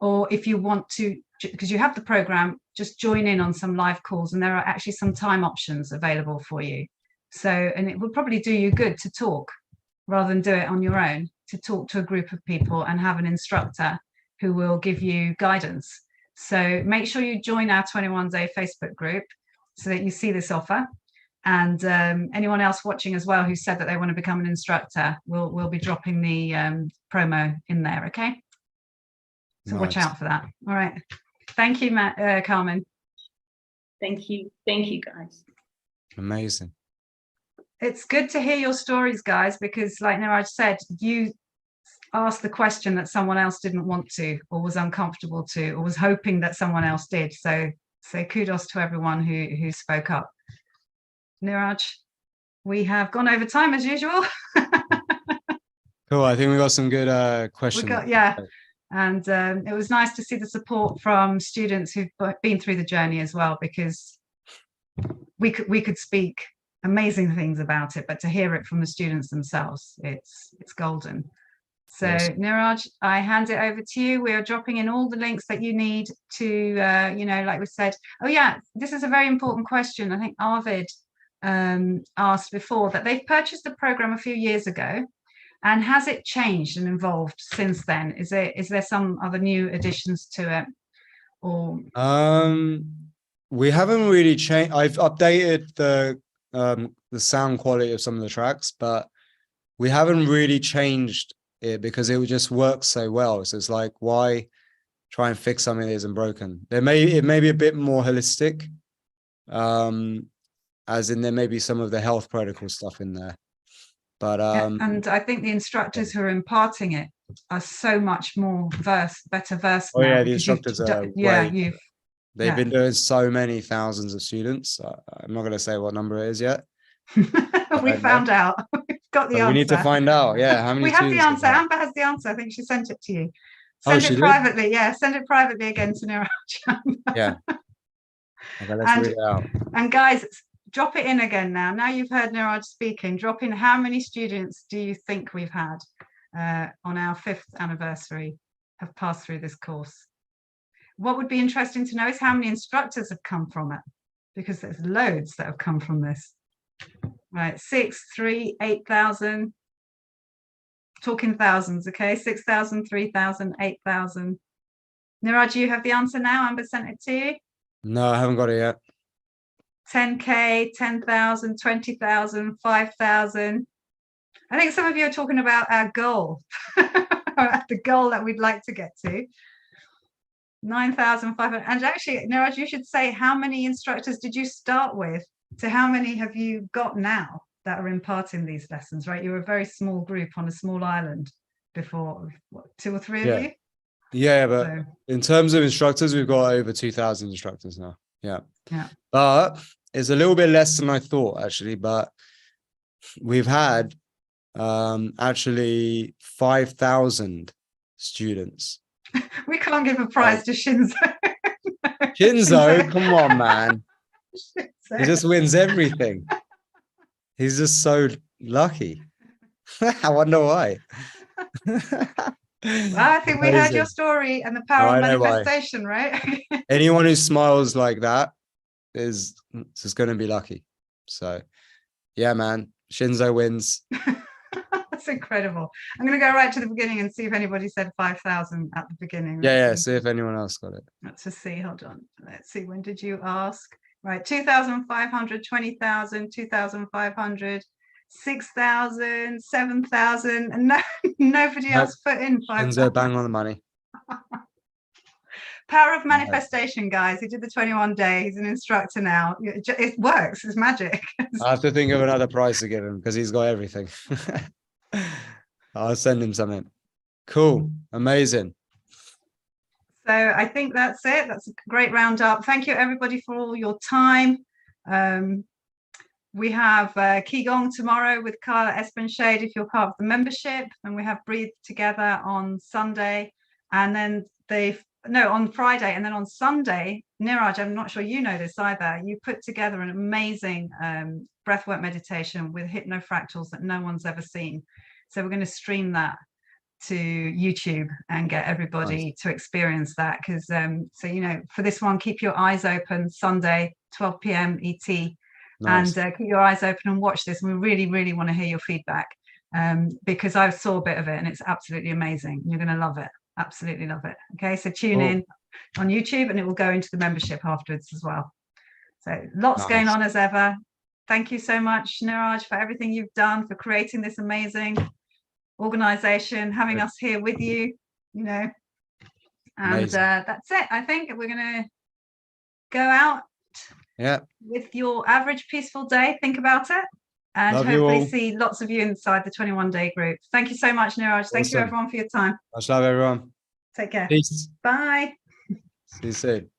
or if you want to, because you have the program, just join in on some live calls, and there are actually some time options available for you. So, and it will probably do you good to talk rather than do it on your own, to talk to a group of people and have an instructor who will give you guidance. So make sure you join our 21 day Facebook group so that you see this offer. And anyone else watching as well who said that they want to become an instructor, we'll be dropping the promo in there, okay? So watch out for that. All right. Thank you, Carmen. Thank you. Thank you, guys. Amazing. It's good to hear your stories, guys, because like Niraj said, you asked the question that someone else didn't want to, or was uncomfortable to, or was hoping that someone else did. So kudos to everyone who spoke up. Niraj, we have gone over time as usual. Cool. I think we got some good questions. And it was nice to see the support from students who've been through the journey as well, because we could speak amazing things about it, but to hear it from the students themselves, it's golden. So Niraj, I hand it over to you. We are dropping in all the links that you need to, like we said. Oh yeah, this is a very important question. I think Arvid asked before that they've purchased the program a few years ago, and has it changed and evolved since then? Is there some other new additions to it? Or we haven't really changed. I've updated the sound quality of some of the tracks, but we haven't really changed it because it would just work so well. So it's like, why try and fix something that isn't broken? It may be a bit more holistic, as in there may be some of the health protocol stuff in there. But and I think the instructors who are imparting it are so much more better versed. Oh now, yeah, the instructors are. They've been doing so many thousands of students. I'm not going to say what number it is yet. We found out. We've got the answer. We need to find out. Yeah, how many? We have the answer. Amber has the answer. I think she sent it to you. Send it privately. Did? Yeah, send it privately again to Niraj. Yeah. Okay, let's read it out. And guys, drop it in again now. Now you've heard Niraj speaking. Drop in how many students do you think we've had on our 5th anniversary have passed through this course? What would be interesting to know is how many instructors have come from it, because there's loads that have come from this. Right, 6, 3, 8,000. talking thousands, okay? 6,000, 3,000, 8,000. Niraj, you have the answer now? Amber sent it to you. No, I haven't got it yet. 10K, 10,000, 20,000, 5,000. I think some of you are talking about our goal, the goal that we'd like to get to. 9,500. And actually, Niraj, you should say, how many instructors did you start with to how many have you got now that are imparting these lessons, right? You were a very small group on a small island before, what, 2 or 3 of you? Yeah, but So, in terms of instructors, we've got over 2,000 instructors now. Yeah. But it's a little bit less than I thought, actually. But we've had actually 5,000 students. we can't give a prize to Shinzo. Shinzo, come on, man. Shinzo. He just wins everything. He's just so lucky. I wonder why. Well, I think we heard your story and the power of manifestation, right? Anyone who smiles like that is just going to be lucky. So, yeah, man, Shinzo wins. That's incredible. I'm going to go right to the beginning and see if anybody said 5,000 at the beginning. Yeah, see if anyone else got it. Let's just see. Hold on. Let's see. When did you ask? Right, 2,500, 20,000, 2,500, 6,000, 7,000, and nobody else put in 5,000. Shinzo, bang on the money. Power of manifestation, guys. He did the 21 day. He's an instructor now. It works. It's magic. I have to think of another prize to give him because he's got everything. I'll send him something. Cool. Amazing. So I think that's it. That's a great roundup. Thank you, everybody, for all your time. We have Qigong tomorrow with Carla Espenshade if you're part of the membership. And we have Breathe Together on Sunday. And then on Friday. And then on Sunday, Niraj, I'm not sure you know this either. You put together an amazing breathwork meditation with hypnofractals that no one's ever seen. So we're going to stream that to YouTube and get everybody to experience that. Because so for this one, keep your eyes open. Sunday 12 p.m. ET. And keep your eyes open and watch this. And we really, really want to hear your feedback because I saw a bit of it and it's absolutely amazing. You're going to love it. Absolutely love it. Okay, so tune in on YouTube and it will go into the membership afterwards as well. So lots going on as ever. Thank you so much, Niraj, for everything you've done, for creating this amazing organization, having us here with you, and that's it. I think we're going to go out with your average peaceful day. Think about it and hopefully see lots of you inside the 21-day group. Thank you so much, Niraj. Thank you, everyone, for your time. Much love, everyone. Take care. Peace. Bye. See you soon.